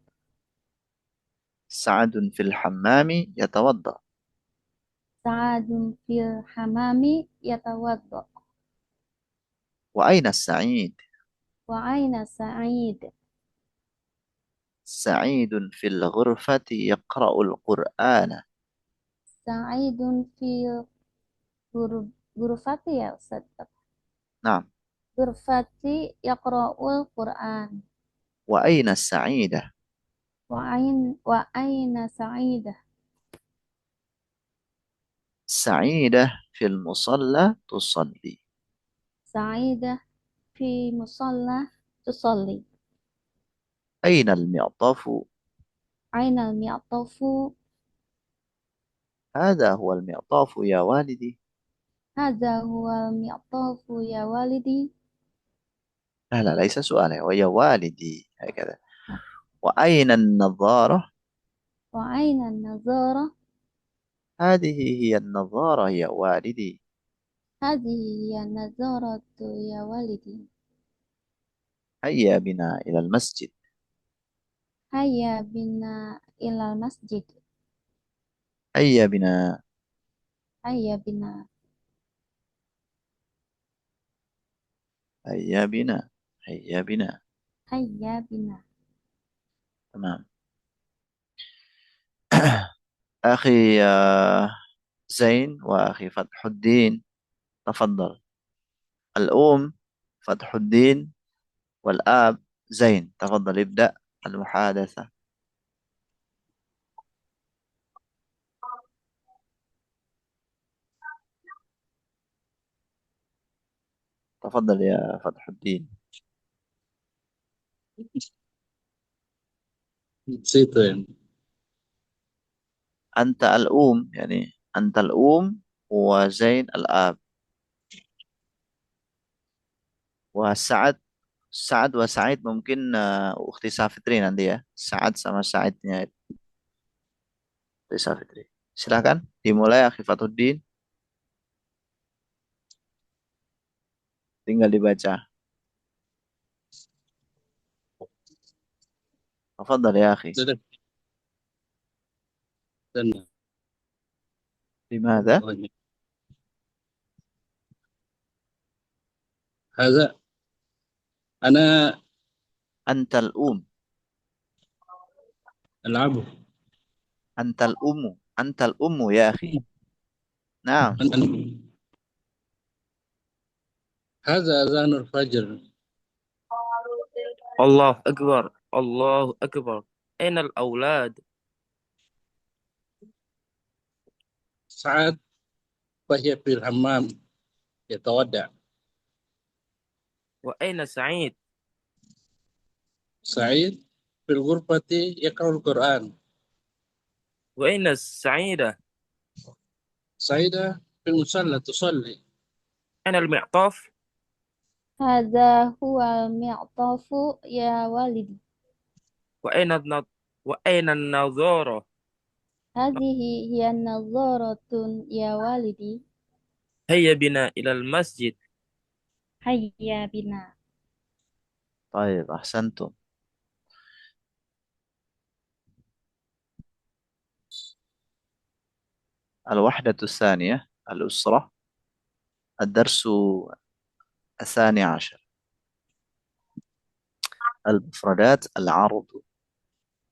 سعد في الحمام يتوضأ Sa'adun fil hamami yatawaddo. وأين السعيد؟ Wa aina sa'id. سعيد في الغرفة يقرأ القرآن Sa'idun fil gurfati ya Ustaz. نعم Gurfati yaqra'ul Qur'an. وأين السعيدة؟ Wa aina sa'idah. سعيدة في المصلى تصلي. سعيدة في مصلى تصلي. أين المعطف؟ أين المعطف؟ هذا هو المعطف يا والدي. هذا هو المعطف يا والدي. لا لا، ليس سؤالا، ويا والدي هكذا. وأين النظارة؟ وأين النظارة؟ هذه هي النظارة يا والدي. هذه هي النظارة يا والدي. هيا بنا إلى المسجد. هيا بنا إلى المسجد. هيا بنا. هيا بنا. هيا بنا. هيا بنا. هيا بنا. تمام. أخي زين وأخي فتح الدين، تفضل. الأم فتح الدين والآب زين، تفضل ابدأ المحادثة. تفضل يا فتح الدين. نسيته يعني. أنت الأم، يعني أنت الأم وزين الآب، وسعد. سعد وسعيد mungkin Ukti Safitri nanti ya. Sa'ad sama Sa'idnya itu. Ukti Safitri. Silakan dimulai Akhi Fatuddin. Tinggal dibaca. Tafadhal ya akhi. Sudah. Dan Limadha? هذا أنا Antal um. ألعبه. Antal umu. Antal ummu ya akhi. Nah, أنا هذا أذان الفجر. الله أكبر الله أكبر. أين الأولاد؟ سعد وهي في الحمام يتودع. وأين سعيد؟ سعيد في الغرفة يقرأ القرآن. وأين السعيدة؟ سعيدة في المصلى تصلي. أين المعطف؟ هذا هو المعطف يا والدي. وأين وأين النظارة؟ هذه هي النظارة يا والدي. هيا بنا إلى المسجد. هيا بنا. طيب أحسنتم. الوحدة الثانية الأسرة، الدرس الثاني عشر، المفردات العرض.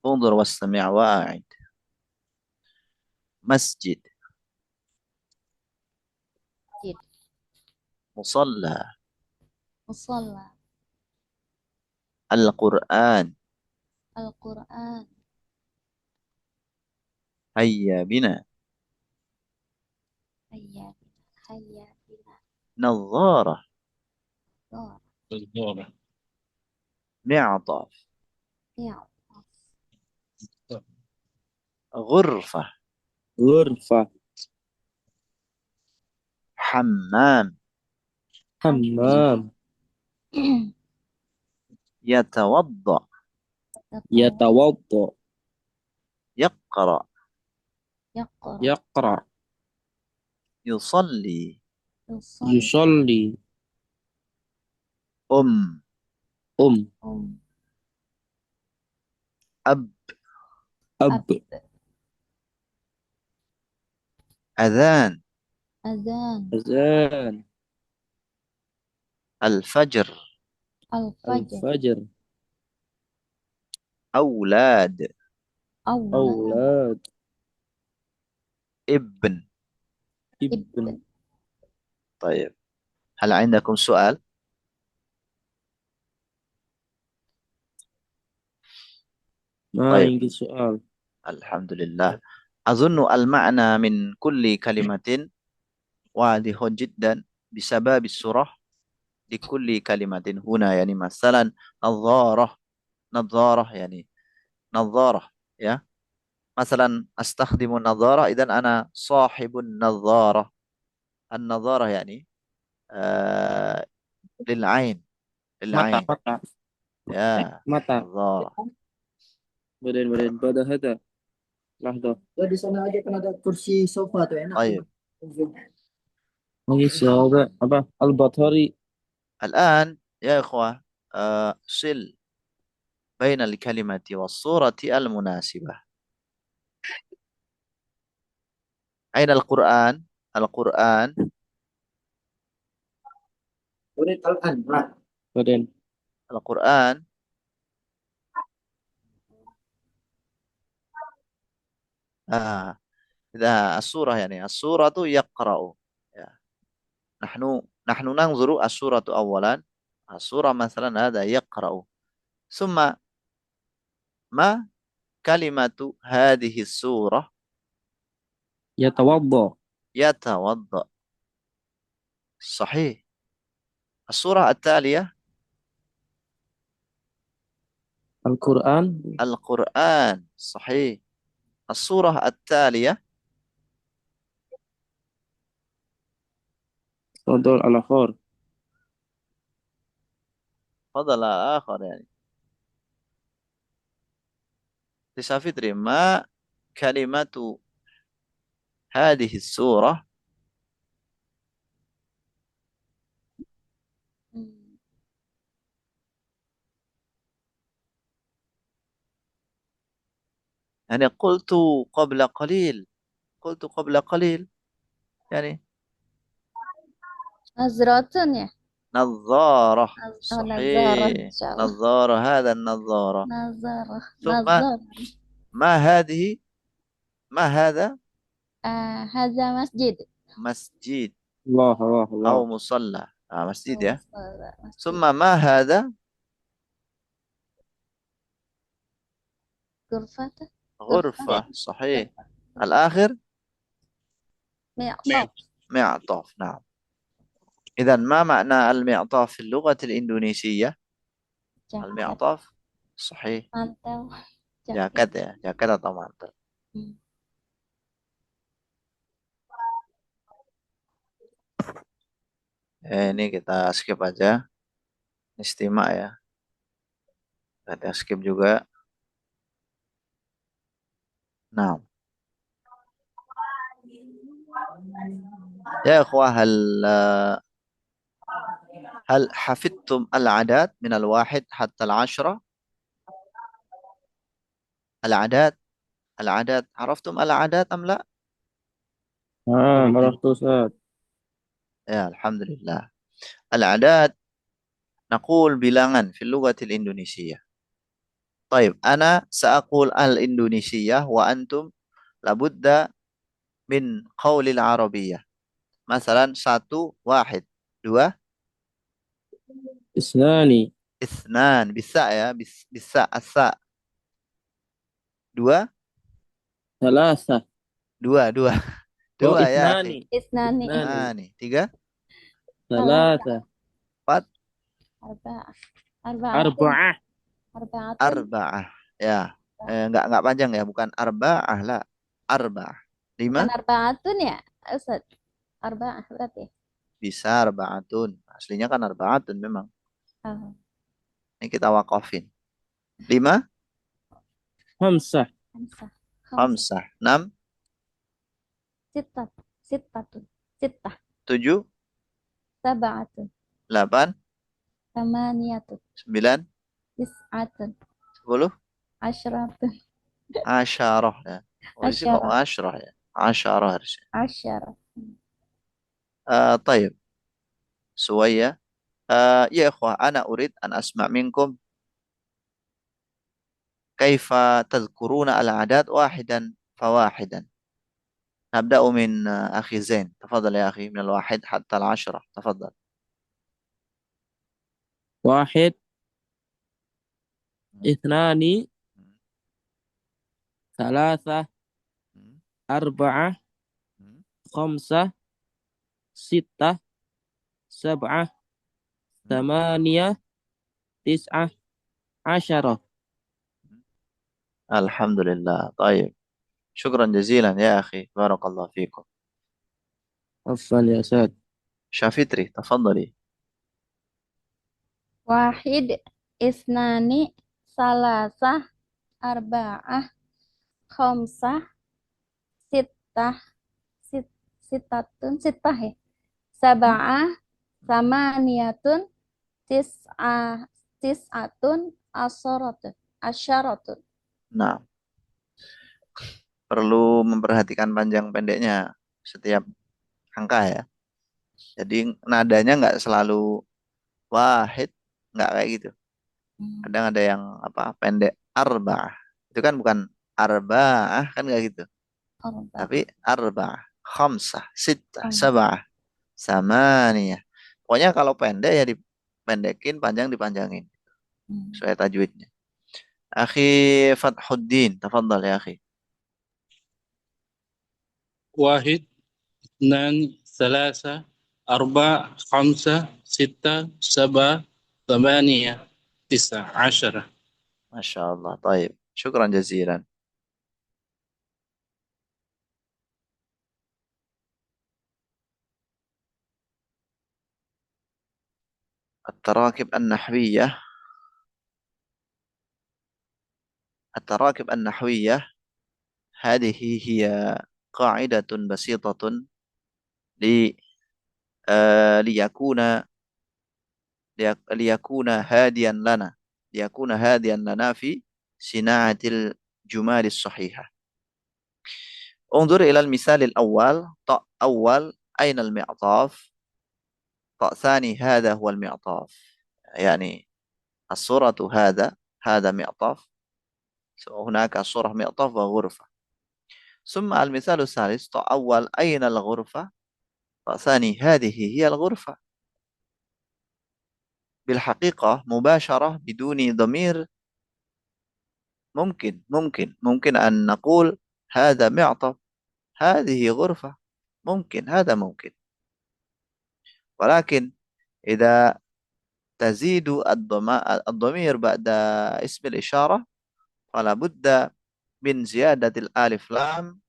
انظر واستمع وأعد. مسجد. مسجد. مصلى. مصلى. القرآن. القرآن. هيا بنا. هيا بنا. هيا بنا. نظارة. دار. الظهر. معطف. معطف. غرفة. غرفة. حمام. حمام. يتوضأ. يتوضأ. يقرأ. يقرأ. يقرأ. يصلي. يصلي. يصلي. أم. أم. أم. أب. أب. أذان. أذان. أذان. الفجر. الفجر. الفجر. أولاد. أولاد. أولاد. ابن. ابن. طيب، هل عندكم سؤال؟ ما طيب، عندي سؤال. الحمد لله. أظن المعنى من كل كلمة واضح جدا بسبب السورة لكل كلمة هنا. يعني مثلا نظارة، نظارة يعني نظارة، يا مثلا أستخدم النظارة، إذا أنا صاحب النظارة. النظارة يعني للعين، Mata, للعين، mata, يا mata. نظارة. Badan pada hada. Lahda. Oh, di sana aja kan ada kursi sofa tuh enak tuh. طيب Ini siapa? Apa? Al-Bathari. الآن يا إخوة صل بين الكلمة والصورة المناسبة. أين القرآن؟ القرآن Urid Al-Anwar. Badan. القرآن آه إذا السورة يعني السورة يقرأ، يا. نحن ننظر السورة أولا. السورة مثلا هذا يقرأ، ثم ما كلمة هذه السورة؟ Yatawadda. يتوضأ، صحيح. السورة التالية Al-Quran. القرآن، صحيح. السورة التالية Tadol al-akhar. فضل آخر يعني تسافدري ما كلمة هذه السورة؟ Hmm. يعني قبل قليل قلت قبل قليل يعني Nazratun ya? نظارة، Oh, Nazarah, صحيح. insya Allah. نظارة، هذا النظارة. Nazarah. ثم Nazar. ما هذه؟ ما هذا؟ Haza masjid. مسجد Allah, Allah, Allah. أو مصلى، مسجد Oh, يا. musola, masjid. ثم ما هذا؟ Gurfata. Gurfah. غرفة، صحيح. الآخر Mi'taf. معطف، نعم. إذا ما معنى المعطف في اللغة الإندونيسية؟ Jaket. المعطف صحيح Mantel. Jaket. jaket, ya, jaket atau mantel. Hmm. Ini kita skip aja, istimak ya. Kita skip juga. Nah, ya ikhwah, هل حفظتم العداد من الواحد حتى العشرة؟ العداد، العداد، عرفتم العداد أم لا؟ Marahtu Ustaz. يا الحمد لله. الأعداد نقول bilangan في اللغة الإندونيسية. طيب أنا سأقول الإندونيسية وأنتم لابد من قول العربية. مثلا satu واحد، dua Isnani. اثنان بالثاء يا بالثاء الثاء، dua Thalatha. dua dua Oh, dua ya akhi. isnani. Isnani. Isnani. Tiga, Talata. Thalatha. empat, Arba'ah. Arba'atun. Arba'ah. Arba'atun. arba'ah, ya. Enggak panjang ya, bukan arba'ah lah, arba'ah. Bukan Lima, arba'atun ya, Ustaz? Arba'ah berarti. bisa arba'atun. Aslinya kan arba'atun memang. Oh. Ini kita wakafin. Lima, Khamsah. Khamsah. Khamsah. khamsah. Enam, Sittat. Sittatun. Sittah. tujuh, Sab'atun. delapan, Tamaniyatun. sembilan, Tis'atun. sepuluh, Ashratun. asyarah ya. Oh, isi kok Asyarah. asyarah ya. Asyarah harusnya. Asyarah. طيب شوية. يا إخوة أنا أريد أن أسمع منكم كيف تذكرون الأعداد واحدا فواحدا. نبدأ من أخي زين، تفضل يا أخي، من الواحد حتى العشرة، تفضل. Wahid. Ithnani. Thalatha. arba'ah, Hmm. khamsah, sittah, sab'ah, Hmm. thamaniyah, tis'ah, asyarah. Alhamdulillah. طيب. شكرا جزيلا يا أخي. بارك الله فيكم. Afwan ya Ustaz. شافيتري تفضلي. Wahid, isnani, salasah, arba'ah, khamsah, sittah, sit, sittah ya. Sab'ah, samaniyatun, tis'ah, tis'atun, asyaratun. Nah, perlu memperhatikan panjang pendeknya setiap angka ya. Jadi nadanya nggak selalu wahid, nggak kayak gitu. Kadang ada yang apa pendek arba'ah. Itu kan bukan arba'ah kan nggak gitu. Tapi arba'ah, khamsah, sittah, sab'ah, samaniyah. Pokoknya kalau pendek ya dipendekin, panjang dipanjangin. Sesuai tajwidnya. Akhi Fathuddin, tafadhal ya akhi. واحد اثنان ثلاثة أربعة خمسة ستة سبعة ثمانية تسعة عشرة. Masya Allah. Taib. Syukran jazilan. التراكب النحوية التراكب النحوية هذه هي قاعدة بسيطة لي ليكون ليكون هاديا لنا في صناعة الجمال الصحيحة. انظر إلى المثال الأول. طاء أول أين المعطاف؟ طاء ثاني هذا هو المعطاف. يعني الصورة هذا معطف. هناك صورة معطف وغرفة. ثم المثال الثالث طاء أول أين الغرفة؟ طاء ثاني هذه هي الغرفة. بالحقيقة مباشرة بدون ضمير ممكن أن نقول هذا معطف، هذه غرفة. هذا ممكن. ولكن إذا تزيد الضمير بعد اسم الإشارة فلا بد من زيادة الألف لام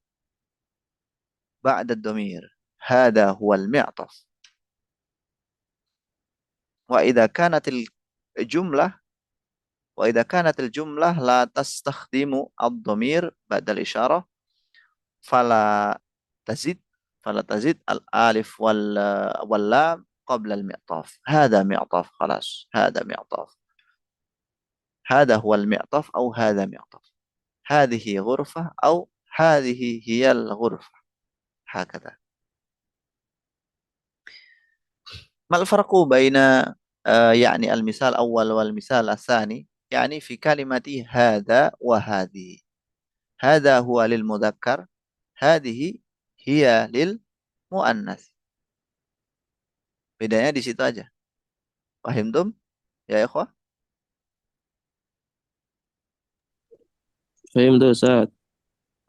بعد الضمير. هذا هو المعطف. وإذا كانت الجملة لا تستخدم الضمير بعد الإشارة فلا تزيد الألف واللام قبل المعطف. هذا معطف خلاص. هذا معطف. هذا هو المعطف أو هذا معطف. هذه غرفة أو هذه هي الغرفة. هكذا. ما الفرق بين يعني المثال الأول والمثال الثاني؟ يعني في كلمة هذا وهذه. هذا هو للمذكر، هذه هي للمؤنث. Bedanya di situ aja. Fahimtum? Ya ikhwah? Fahim tuh Ustaz.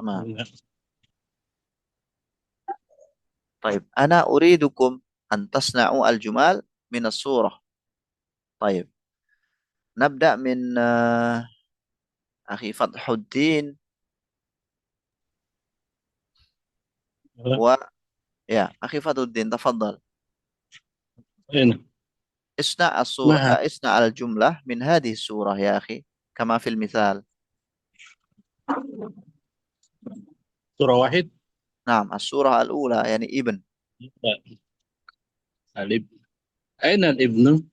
Nah. طيب أنا أريدكم أن تصنعوا الجمال من الصورة. طيب نبدأ من أخي فتح الدين و يا أخي فتح الدين تفضل. هنا اصنع الصورة ما اصنع الجملة من هذه الصورة يا أخي كما في المثال. سورة واحد. نعم الصورة الأولى يعني ابن. الابن. أين الابن؟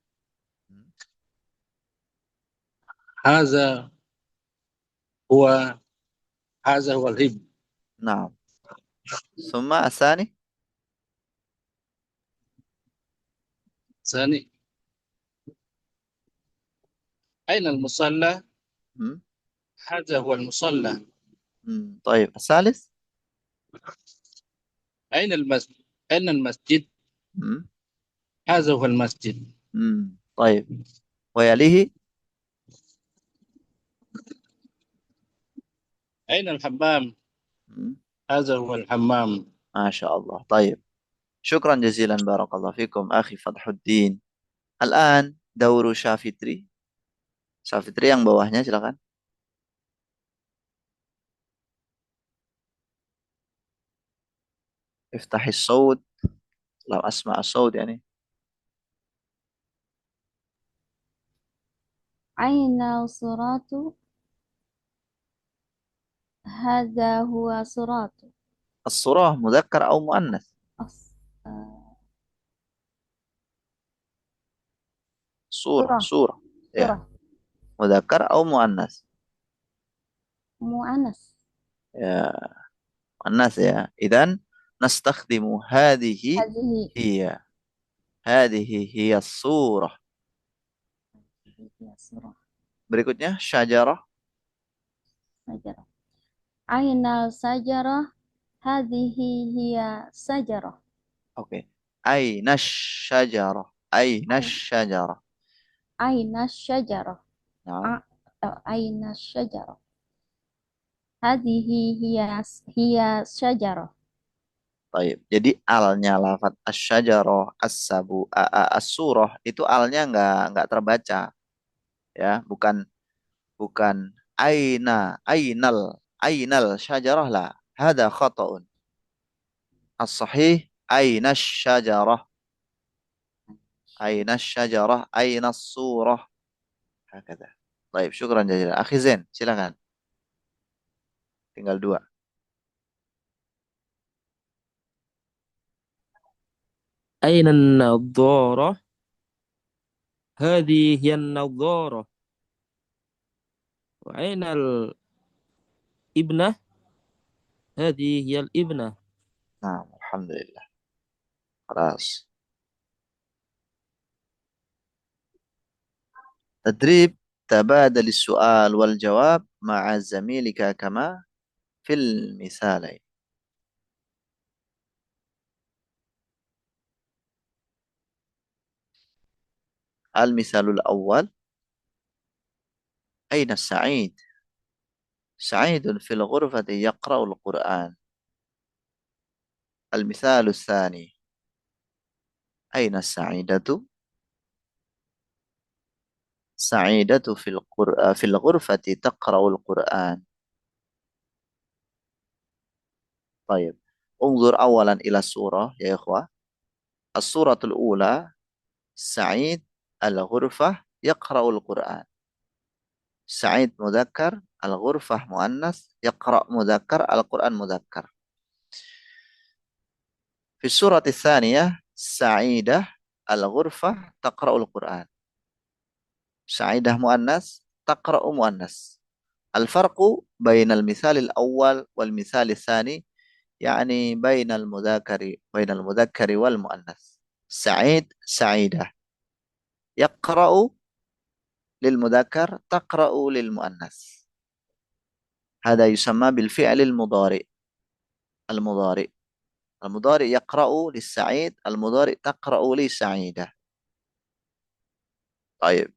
هذا هو هذا هو الابن. نعم. ثم الثاني ثاني أين المصلى؟ م- هذا هو المصلى. طيب الثالث أين المسجد؟ أين المسجد؟ م- هذا هو المسجد. طيب ويليه أين الحمام؟ م- هذا هو الحمام. ما شاء الله. طيب. شكرا جزيلا بارك الله فيكم أخي فتح الدين. الآن دور Syafitri. Syafitri yang bawahnya silakan. افتح الصوت لو أسمع الصوت يعني. أين الصراط؟ هذا هو صراط. الصورة مذكر أو مؤنث؟ أص- آه، صورة صورة. صورة ya. صورة مذكر أو مؤنث؟ مؤنث. ya مؤنث ya. إذن نستخدم هذه هذه هي. هذه هي الصورة. هي صورة. Berikutnya syajarah. شجرة. أين الشجرة؟ هذه هي شجرة. Oke. Aina syajarah. Aina أين syajarah. أين الشجرة؟ Nah, أين الشجرة؟ هذه هي شجرة. baik. Jadi alnya lafat asyajarah, as-sabu, as-surah itu alnya nggak terbaca ya, bukan bukan ainal syajarah lah. Hada khata'un. As-sahih aina syajarah. Aina syajarah, aina surah. Hakada. Baik, syukran jazilan. Akhi Zain, silakan. Tinggal dua. أين النظارة؟ هذه هي النظارة. وأين الابنة؟ هذه هي الابنة. Nah, alhamdulillah. Keras. تدريب تبادل السؤال والجواب مع زميلك كما في المثالين. المثال الأول: أين السعيد؟ سعيد في الغرفة يقرأ القرآن. المثال الثاني: أين السعيدة؟ سعيدة في الغرفة تقرأ القرآن. طيب، انظر أولا إلى الصورة يا إخوة. الصورة الأولى: سعيد الغرفة يقرأ القرآن. سعيد مذكر، الغرفة مؤنث، يقرأ مذكر، القرآن مذكر. في الصورة الثانية: سعيدة الغرفة تقرأ القرآن. سعيدة مؤنث، تقرأ مؤنث. الفرق بين المثال الأول والمثال الثاني يعني بين المذكر والمؤنث. سعيد سعيدة، يقرأ للمذكر، تقرأ للمؤنث. هذا يسمى بالفعل المضارع. المضارع المضارع يقرأ للسعيد، المضارع تقرأ للسعيدة. طيب.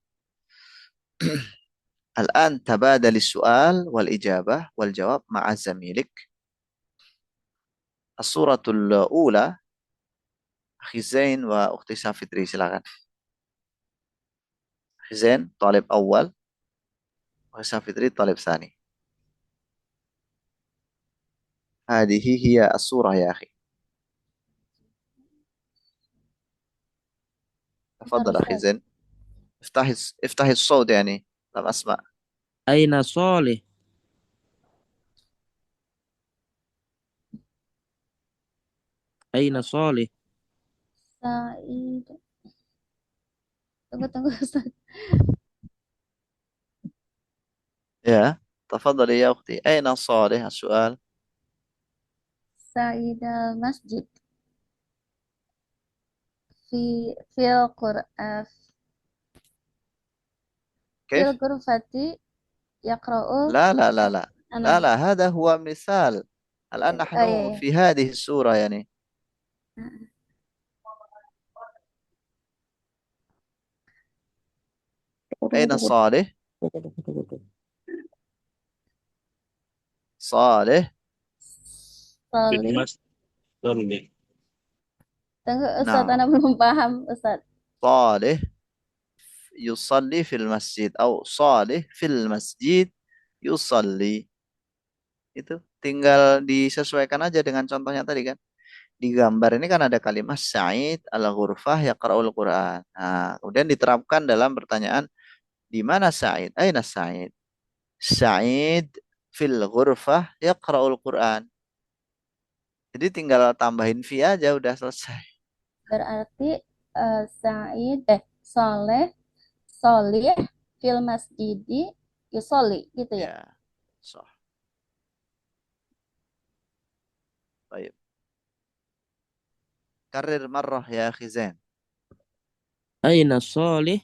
الآن تبادل السؤال والإجابة والجواب مع زميلك. الصورة الأولى: أخي زين وأختي سافدري، silakan. أخي زين طالب أول، أخي سافدري طالب ثاني. هذه هي الصورة يا أخي. تفضل أخي زين. افتحي الصوت يعني، لم أسمع. أين صالح؟ أين صالح؟ سعيد. Tunggu Ustaz. يا تفضلي يا أختي. أين صالح؟ السؤال. سعيد المسجد في القرآن في كيف؟ الغرفة يقرأ. لا لا لا لا لا أنا لا، هذا هو مثال. الآن نحن أي في هذه السورة يعني. أين صالح؟ صالح في Solih. المسجد صلي. Tunggu Ustaz, نعم Anda belum paham Ustaz. صالح يصلي في المسجid أو صالح في المسجid يصلي. Itu tinggal disesuaikan aja dengan contohnya tadi kan. Di gambar ini kan ada kalimat Sa'id al-ghurfah yaqra'ul Qur'an. Nah, kemudian diterapkan dalam pertanyaan di mana Sa'id? Aina Sa'id? Sa'id fil ghurfah yaqra'ul Qur'an. Jadi tinggal tambahin fi aja udah selesai. Berarti Sa'id Soleh Solih fil masjidi yusoli gitu ya. Ya, sah. Baik. Karir marrah ya akhi Zain. أين صالح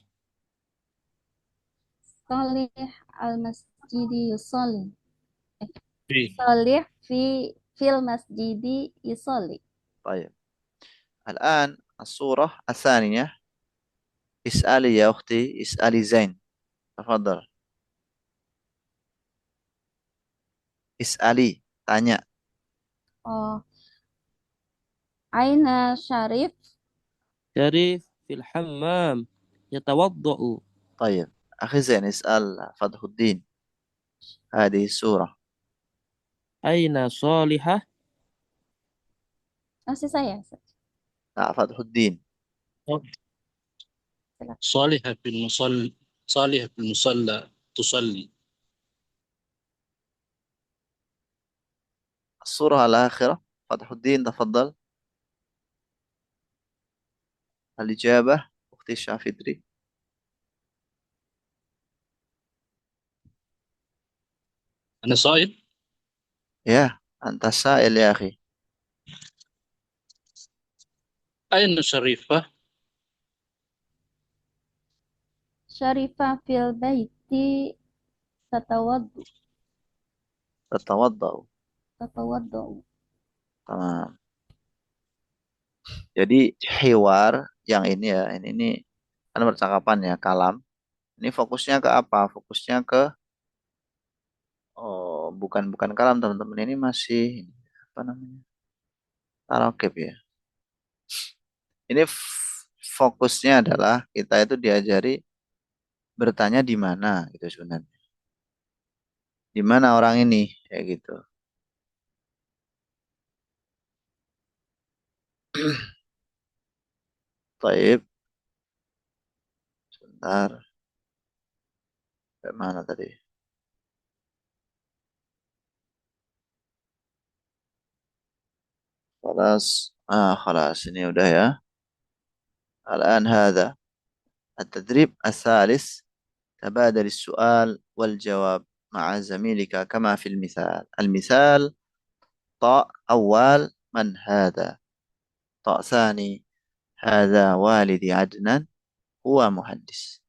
Solih al masjidi yusoli. فيه. Solih fil masjidi yusoli. طيب. الآن الصورة الثانية. اسألي يا أختي، اسألي زين. تفضل. اسألي، tanya. Oh, Aina Syarif شريف في الحمام يتوضأ. طيب أخي زين اسأل فتح الدين هذه السورة. أين صالحة masih saya. لا فتح الدين. صالحة في المصلى، صالحة في المصلى تصلي. الصورة الآخرة فتح الدين تفضل. الإجابة أختي الشافدري. أنا صائم. يا أنت السائل يا أخي. أين شريفة؟ Syarifah fil baiti tatawaddu تتوضأ. tatawaddu. تمام. Jadi hiwar yang ini ya, ini kan percakapan ya, kalam. Ini fokusnya ke apa? Fokusnya ke bukan bukan kalam teman-teman. Ini masih apa namanya? Tarakib ya. Ini fokusnya adalah kita itu diajari bertanya di mana gitu sebenarnya. Di mana orang ini kayak gitu. Taib, sebentar. Kayak mana tadi? خلاص ini udah ya. الآن هذا التدريب الثالث. تبادل السؤال والجواب مع زميلك كما في المثال. المثال: طاء أول من هذا؟ طاء ثاني هذا والدي عدنان هو مهندس.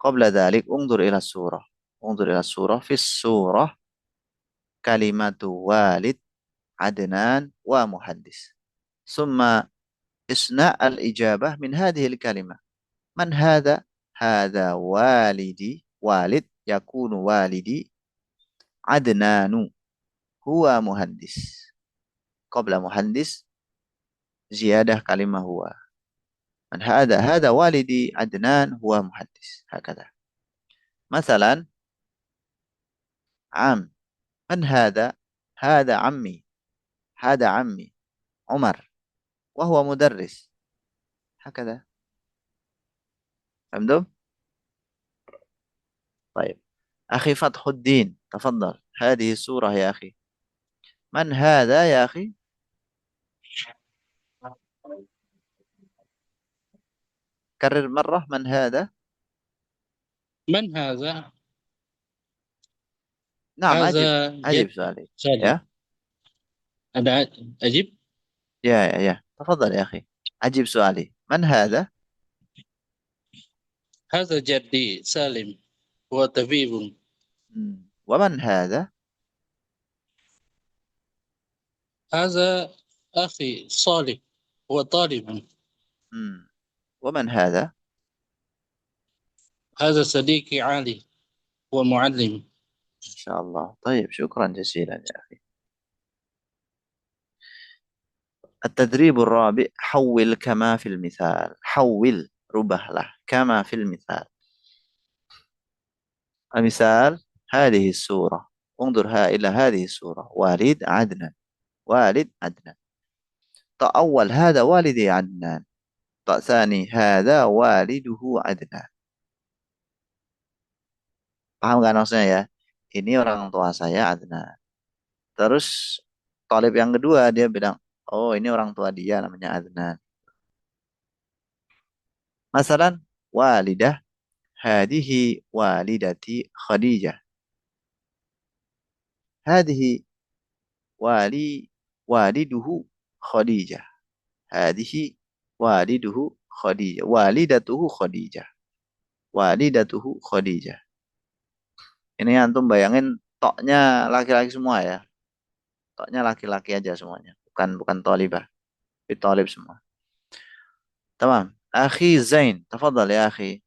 قبل ذلك انظر إلى الصورة. انظر إلى الصورة. في الصورة كلمة والد عدنان ومهندس. ثم اصنع الإجابة من هذه الكلمة. من هذا؟ هذا والدي. والد يكون والدي. عدنان هو مهندس. قبل مهندس زيادة كلمة هو. من هذا؟ هذا والدي عدنان هو مهندس. هكذا. مثلا عم. من هذا؟ هذا عمي. هذا عمي عمر وهو مدرس. هكذا. فهمتم؟ طيب أخي فتح الدين تفضل. هذه السورة يا أخي. من هذا يا أخي؟ كرر مرة. من هذا؟ من هذا؟ نعم أجب. هذا أجب جد سؤالي سالم. يا أنا أجيب. يا تفضل يا أخي. أجب سؤالي. من هذا؟ هذا جدي سالم، هو طبيب. ومن هذا؟ هذا أخي صالح، هو طالب. ومن هذا؟ هذا صديقي علي، هو معلم. إن شاء الله. طيب شكرا جزيلا يا أخي. التدريب الرابع حول كما في المثال. حول rubahlah كما في المثال. المثال هذه السورة. انظر إلى هذه السورة. والد عدنان. والد عدنان. طاء أول هذا والدي عدنان. طاء ثاني هذا والده عدنان. Paham kan maksudnya ya? Ini orang tua saya Adnan. Terus talib yang kedua dia bilang, oh ini orang tua dia namanya Adnan. Masalan, walidah, hadihi walidati Khadijah. Hadihi waliduhu Khadijah. Hadihi waliduhu Khadijah. Walidatuhu Khadijah. Walidatuhu Khadijah. Ini antum bayangin toknya laki-laki semua ya. Toknya laki-laki aja semuanya. Bukan talibah. Tapi talib semua. تمام. أخي زين تفضل يا أخي.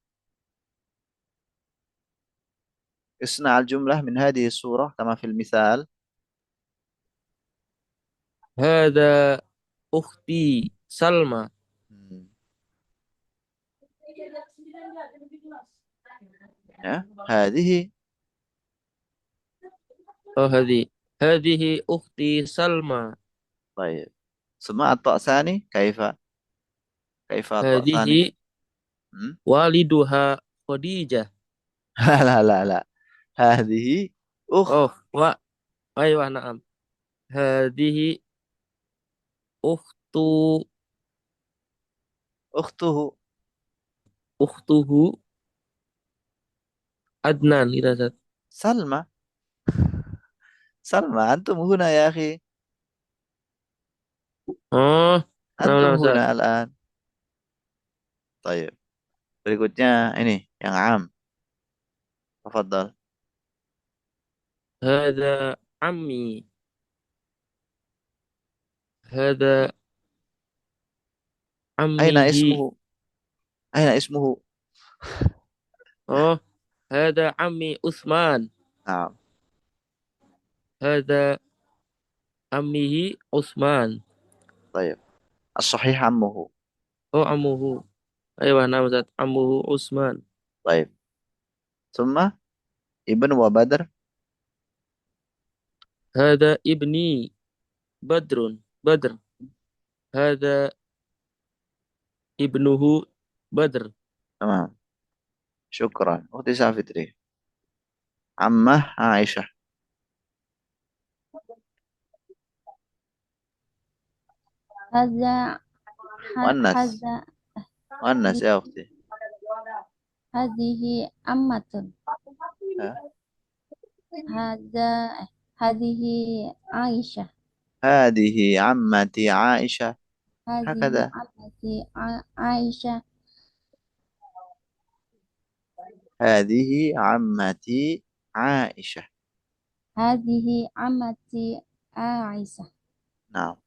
اصنع الجملة من هذه الصورة كما في المثال. هذا أختي سلمى. Ya, هذه. هذه أختي سلمى. طيب. ثم الطاء الثاني كيف الطاء الثاني؟ هذه والدها خديجة. لا لا لا. هذه أخت. أيوة نعم. هذه أخته. عدنان إذا زاد. سلمى. أنتم هنا يا أخي. أنتم نعم هنا الآن. طيب. Berikutnya ini yang am. تفضل. هذا عمي. هذا أين عمه. اسمه؟ أين اسمه؟ هذا عمي عثمان. نعم. هذا عمه عثمان. طيب. الصحيح عمه. عمه. أيوة نعم زاد عمه عثمان. طيب. ثم ابن وبدر. هذا ابني بدر. هذا ابنه بدر. تمام. شكرا أختي سافتري. عمه عائشة. هذا مؤنث يا أختي. هذه أمة. هذه عائشة. هذه عمتي عائشة. هذه هكذا. عمتي عائشة. هذه عمتي عائشة. هذه عمتي عائشة. Nah,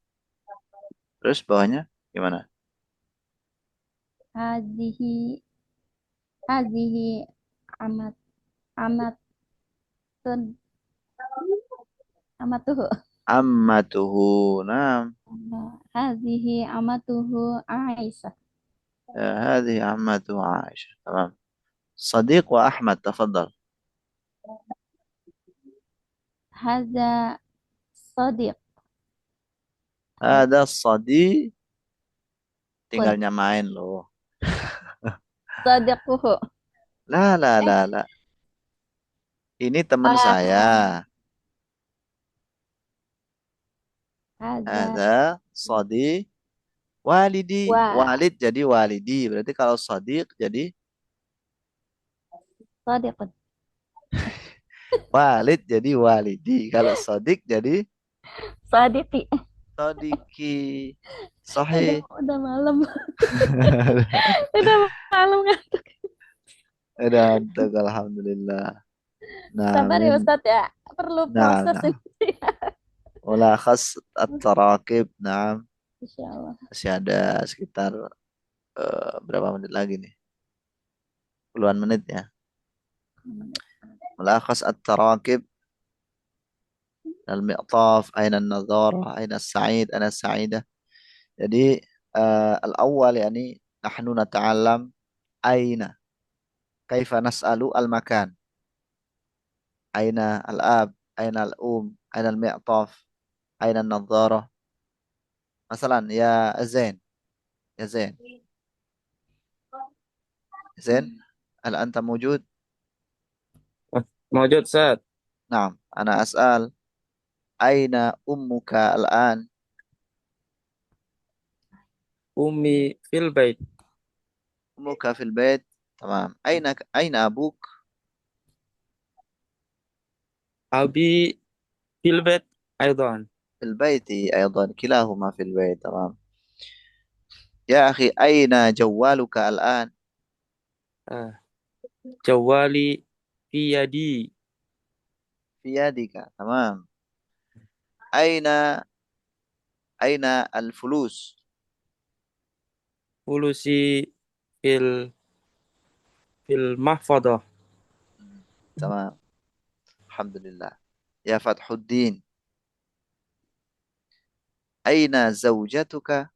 terus bawahnya gimana? هذه أمة أمته. Ammatuhu. Nah, هذه أمته عائشة. هذه عمته عائشة. تمام. صديق وأحمد تفضل. هذا صديق. Ada صديق. Tinggal nyamain loh. صديقه. La la la la. Ini teman saya. Ada صديق. Walidi. Walid jadi walidi. Berarti kalau صديق jadi صديق. Walid jadi walidi. Kalau صديق jadi صديقي. Sodiki. Sahih. Udah malam. Udah malam ngantuk. Udah ngantuk, alhamdulillah. Nah, Sabar ya Ustadz ya. Perlu proses ini. Mulakhas at-tarakib. Nah, Insyaallah. masih ada sekitar berapa menit lagi nih? Puluhan menit ya. Mulakhas at-tarakib. المعطاف أين النظارة أين السعيد أنا السعيدة Jadi al-awwal yani nahnu nata'allam aina. Kaifa nas'alu al-makan. Aina al-ab, aina al-um, aina al-mi'taf, aina an-nadharah. Masalan ya Zain, ya Zain. زين هل أنت موجود؟ موجود أستاذ. نعم أنا أسأل أين أمك الآن؟ أمي في البيت. أمك في البيت تمام. أين أبوك؟ أبي في البيت أيضا. في البيت أيضا كلاهما في البيت تمام. يا أخي أين جوالك الآن؟ آه. جوالي في يدي. في يدك تمام. أين الفلوس؟ فلوسي في في المحفظة. تمام الحمد لله. يا فتح الدين أين زوجتك؟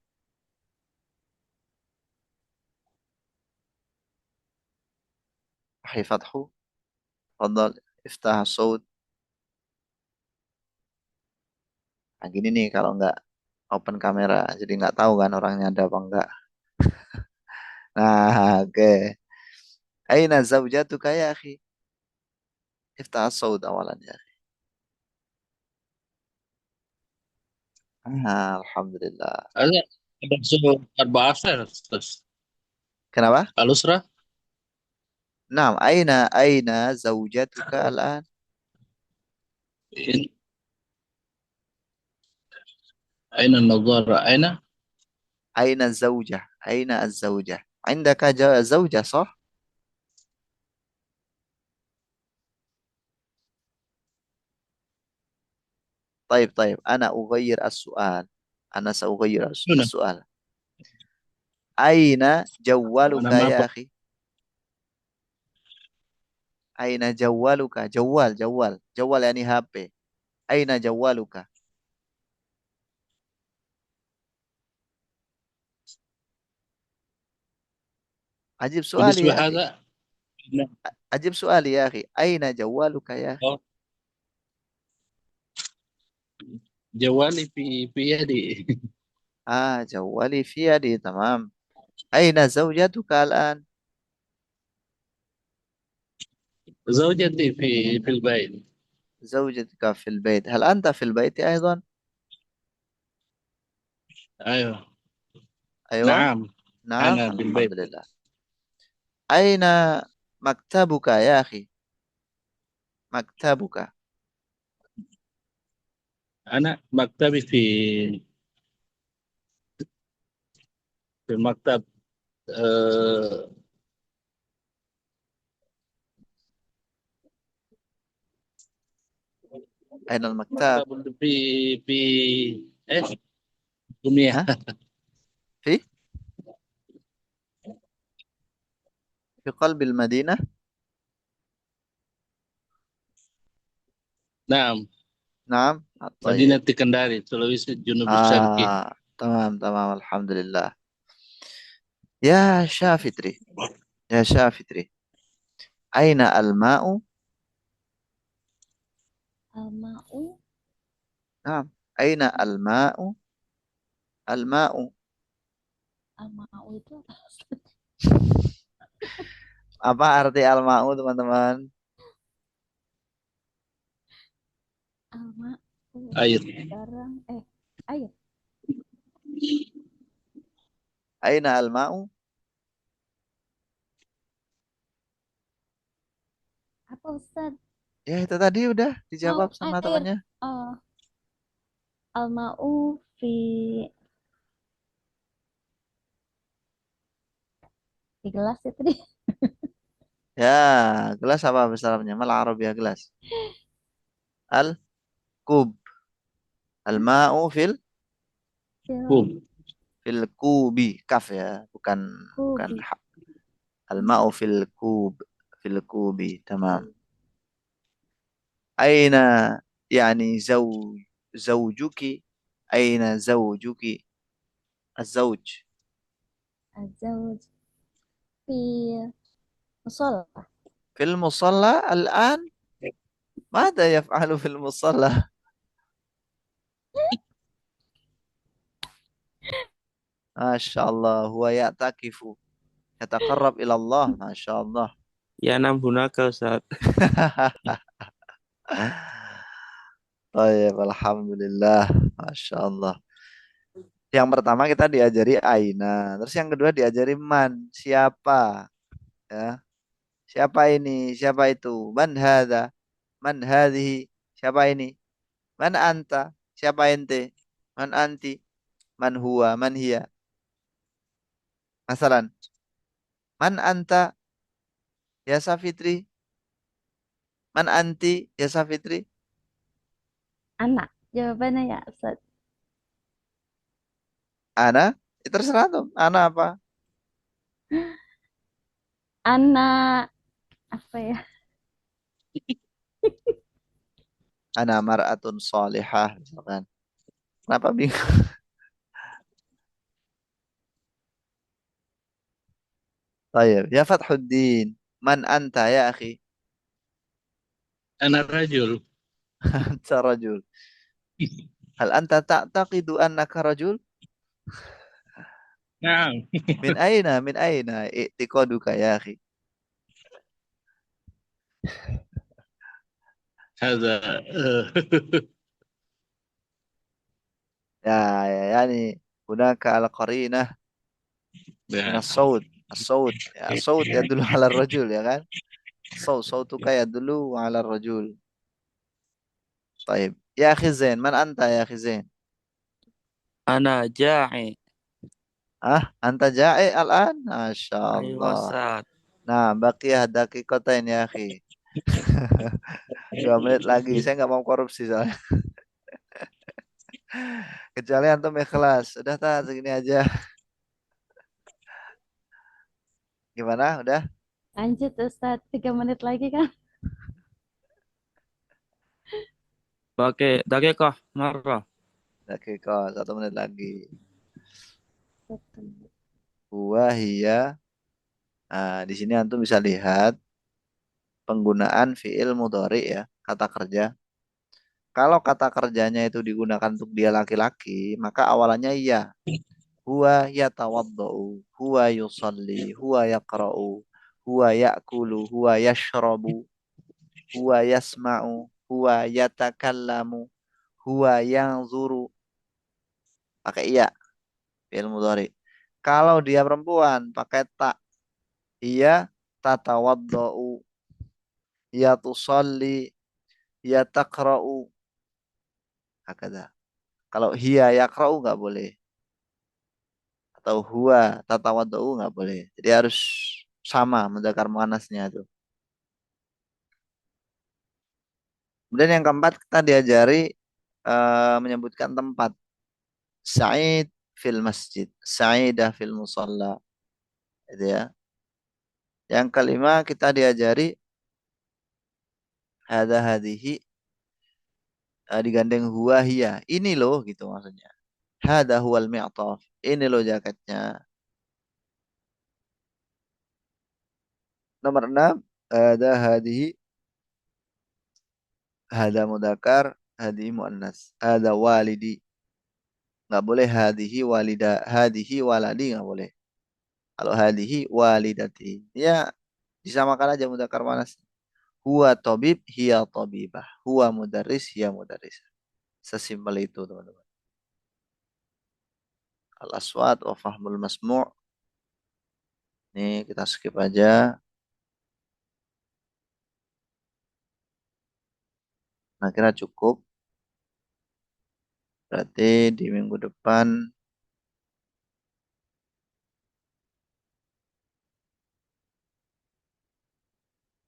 أخي فتح تفضل افتح الصوت. Nah, gini nih kalau nggak open kamera, jadi nggak tahu kan orangnya ada apa enggak. Nah, oke. Aina zaujatuka ya akhi? Iftah as-saud awalan ya. Alhamdulillah. ada suruh arba'ah fair, Ustaz. Kenapa? Al-usra. Naam, aina zaujatuka al'an? In- Aina an-nadhara? Aina zaujah? Aina az-zaujah? Indaka zaujah, صح؟ طيب أنا أغير السؤال. أنا سأغير Huna. السؤال. أين جوالك Mana maaf, يا Pak. أخي؟ أين جوالك؟ جوال يعني HP. أين جوالك؟ أجيب سؤالي بالنسبة يا أخي. هذا أجيب سؤالي يا أخي. أين جوالك يا أخي؟ جوالي في يدي. جوالي في يدي تمام. أين زوجتك الآن؟ زوجتي في البيت. زوجتك في البيت. هل أنت في البيت أيضا؟ أيوه. أيوة. نعم. نعم أنا الحمد بالبيت. لله. أين مكتبك يا أخي؟ مكتبك. أنا مكتبي في المكتب. آه، أين المكتب؟ مكتب في إيش؟ دمية. ها؟ في قلب المدينة. نعم. نعم طيب. مدينة كنداري، سلويس الجنوب الشرقي. تمام الحمد لله. يا شافتري، يا شافتري، أين الماء؟ Mau, نعم أين الماء؟ الماء. mau itu apa? Apa arti al-ma'u teman-teman? Mau, أيضا. barang, air. Aina al-ma'u? Apa Ustaz? Ya itu tadi udah dijawab Oh, sama air. temannya. Oh, al-ma'u di gelas itu deh. Ya, gelas apa besarnya? Mal Arab ya gelas. Al-kub. Al-ma'u كوب. fil kubi. Kaf ya, bukan Kubi. ha. Al-ma'u fil kubi. Tamam. Aina yani zawjuki? Aina zawjuki? الزوج الزوج في مصلى. في المصلى الآن. ماذا يفعل في المصلى؟ ما شاء الله، هو يعتكف، يتقرب إلى الله. ما شاء الله. ينام هناك Ustaz. طيب الحمد لله. ما شاء الله. Yang pertama kita diajari aina, terus yang kedua diajari man, siapa, ya. Siapa ini? Siapa itu? Man hadza? Man hadhihi? Siapa ini? Man anta? Siapa ente? Man anti? Man huwa? Man hiya? Masalan, man anta ya Safitri? Man anti ya Safitri? Anak. Jawabannya ya, Ustaz. Ana? Terserah tuh. Ana apa? Anak apa ya? Ana mar'atun salihah misalkan. Kenapa bingung? Baik, ya Fathuddin. Man anta ya akhi? أنا رجل. Anta rajul. Hal anta ta'taqidu annaka rajul? نعم. Min aina? Min aina? I'tiqaduka ya akhi? هذا Yani hunaka al-qarinah min as-sawt. As-sawt. Ya, as-sawt yadullu ala rajul ya kan? Sautuka yadullu ala rajul. Baik. Ya akhi Zain, man anta ya akhi Zain? أنا جاعي. Ah, anta ja'i al-an? Masya أيوة Allah. Ustaz. Nah, baqiyah daqiqatain ya akhi. 2 menit lagi. Saya nggak mau korupsi soalnya. Kecuali antum ikhlas. Udah tak segini aja. Gimana? Udah? Lanjut, Ustaz. 3 menit lagi kan? Pakai dakikah marah. Daqiqah 1 menit lagi. Betul. Hiya. Nah, di sini antum bisa lihat penggunaan fiil mudhari ya, kata kerja. Kalau kata kerjanya itu digunakan untuk dia laki-laki, maka awalannya iya. Huwa yatawaddau, huwa yusalli, huwa yaqra'u, huwa ya'kulu, huwa yashrabu, huwa yasma'u, huwa yatakallamu, huwa yanzuru. Pakai iya, fi'il mudhari. Kalau dia perempuan, pakai ta. Iya tatawaddau, ya tusalli, ya taqra'u. Hakada. Kalau hiya yaqra'u nggak boleh. Atau huwa tatawaddau nggak boleh. Jadi harus sama mudzakkar muannasnya itu. Kemudian yang keempat kita diajari menyebutkan tempat. Sa'id fil masjid, Sa'idah fil musalla. Gitu ya. Yang kelima kita diajari hada hadihi digandeng huwa hiya. Ini loh gitu maksudnya. Hada huwal mi'taf. Ini loh jaketnya. Nomor 6 hada hadihi, hada mudzakkar, hadihi muannas. Hada walidi. Nggak boleh hadihi walida, hadihi waladi nggak boleh. Kalau hadihi walidati, ya disamakan aja mudzakkar muannas. Huwa tabib, hiya tabibah. Huwa mudarris, hiya mudarris. Sesimpel itu, teman-teman. Al-aswat wa fahmul masmu'. Ini kita skip aja. Nah, kira cukup. Berarti di minggu depan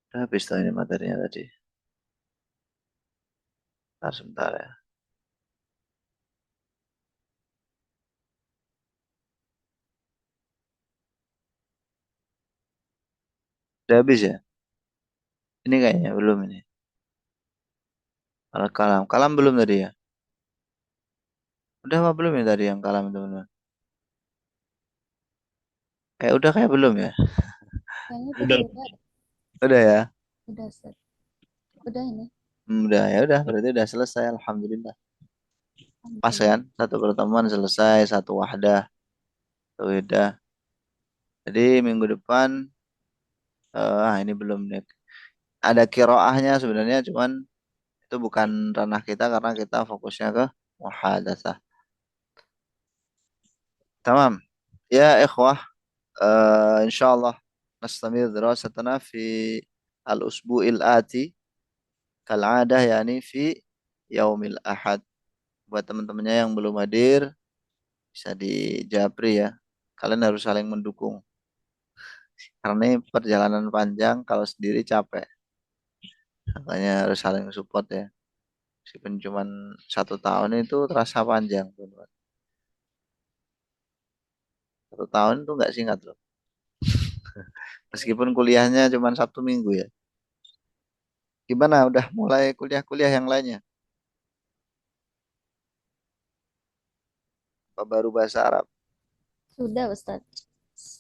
udah habis tuh ini materinya tadi. Sebentar ya. Udah habis ya? Ini kayaknya belum ini. Al-kalam. Kalam belum tadi ya? Udah apa belum ya tadi yang kalam teman-teman? Kayak belum ya? Kayaknya Udah. Udah ya? udah Ustaz. Udah ini. Udah ya udah berarti udah selesai alhamdulillah. Pas Alhamdulillah. kan? Satu pertemuan selesai, satu wahdah. Udah. Jadi minggu depan ini belum nih. Ada kiroahnya sebenarnya cuman itu bukan ranah kita karena kita fokusnya ke muhadatsah. Tamam. Ya ikhwah, insyaallah nastamir dirasatana fi al-usbu'il ati kal'adah yani fi yaumil ahad. Buat teman-temannya yang belum hadir bisa di Japri ya. Kalian harus saling mendukung. Karena ini perjalanan panjang, kalau sendiri capek. Makanya harus saling support ya. Meskipun cuma 1 tahun itu terasa panjang. Teman-teman. 1 tahun itu nggak singkat loh. Meskipun kuliahnya cuma 1 minggu ya. Gimana? Udah mulai kuliah-kuliah yang lainnya? Apa baru bahasa Arab? Sudah Ustaz.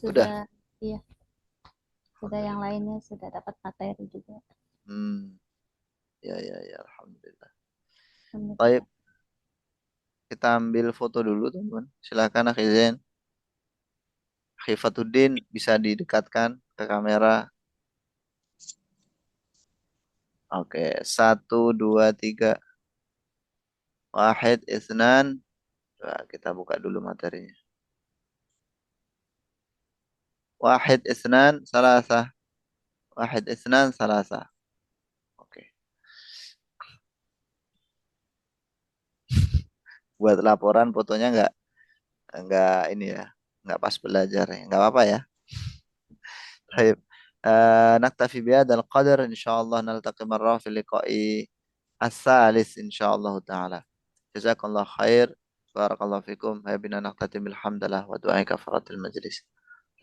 Udah. Sudah, iya. Sudah yang lainnya sudah dapat materi juga. Ya, alhamdulillah. Alhamdulillah. Baik, kita ambil foto dulu teman-teman. Silakan Akhi Zain. Khifatuddin bisa didekatkan ke kamera. Oke, 1, 2, 3. Wahid, isnan. Coba kita buka dulu materinya. Wahid, isnan, salasah. Wahid, isnan, salasah. Oke. Buat laporan fotonya nggak ini ya, nggak pas belajar ya, nggak apa-apa ya. Baik. نكتفي بهذا القدر إن شاء الله نلتقي مرة في اللقاء الثالث إن شاء الله تعالى جزاكم الله خير بارك الله فيكم هيا بنا نختتم بالحمد لله ودعاء كفارة المجلس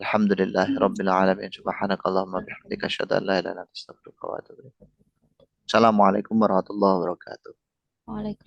الحمد لله رب العالمين سبحانك اللهم وبحمدك أشهد أن لا إله إلا أنت أستغفرك وأتوب إليك السلام عليكم ورحمة الله وبركاته Waalaikumsalam.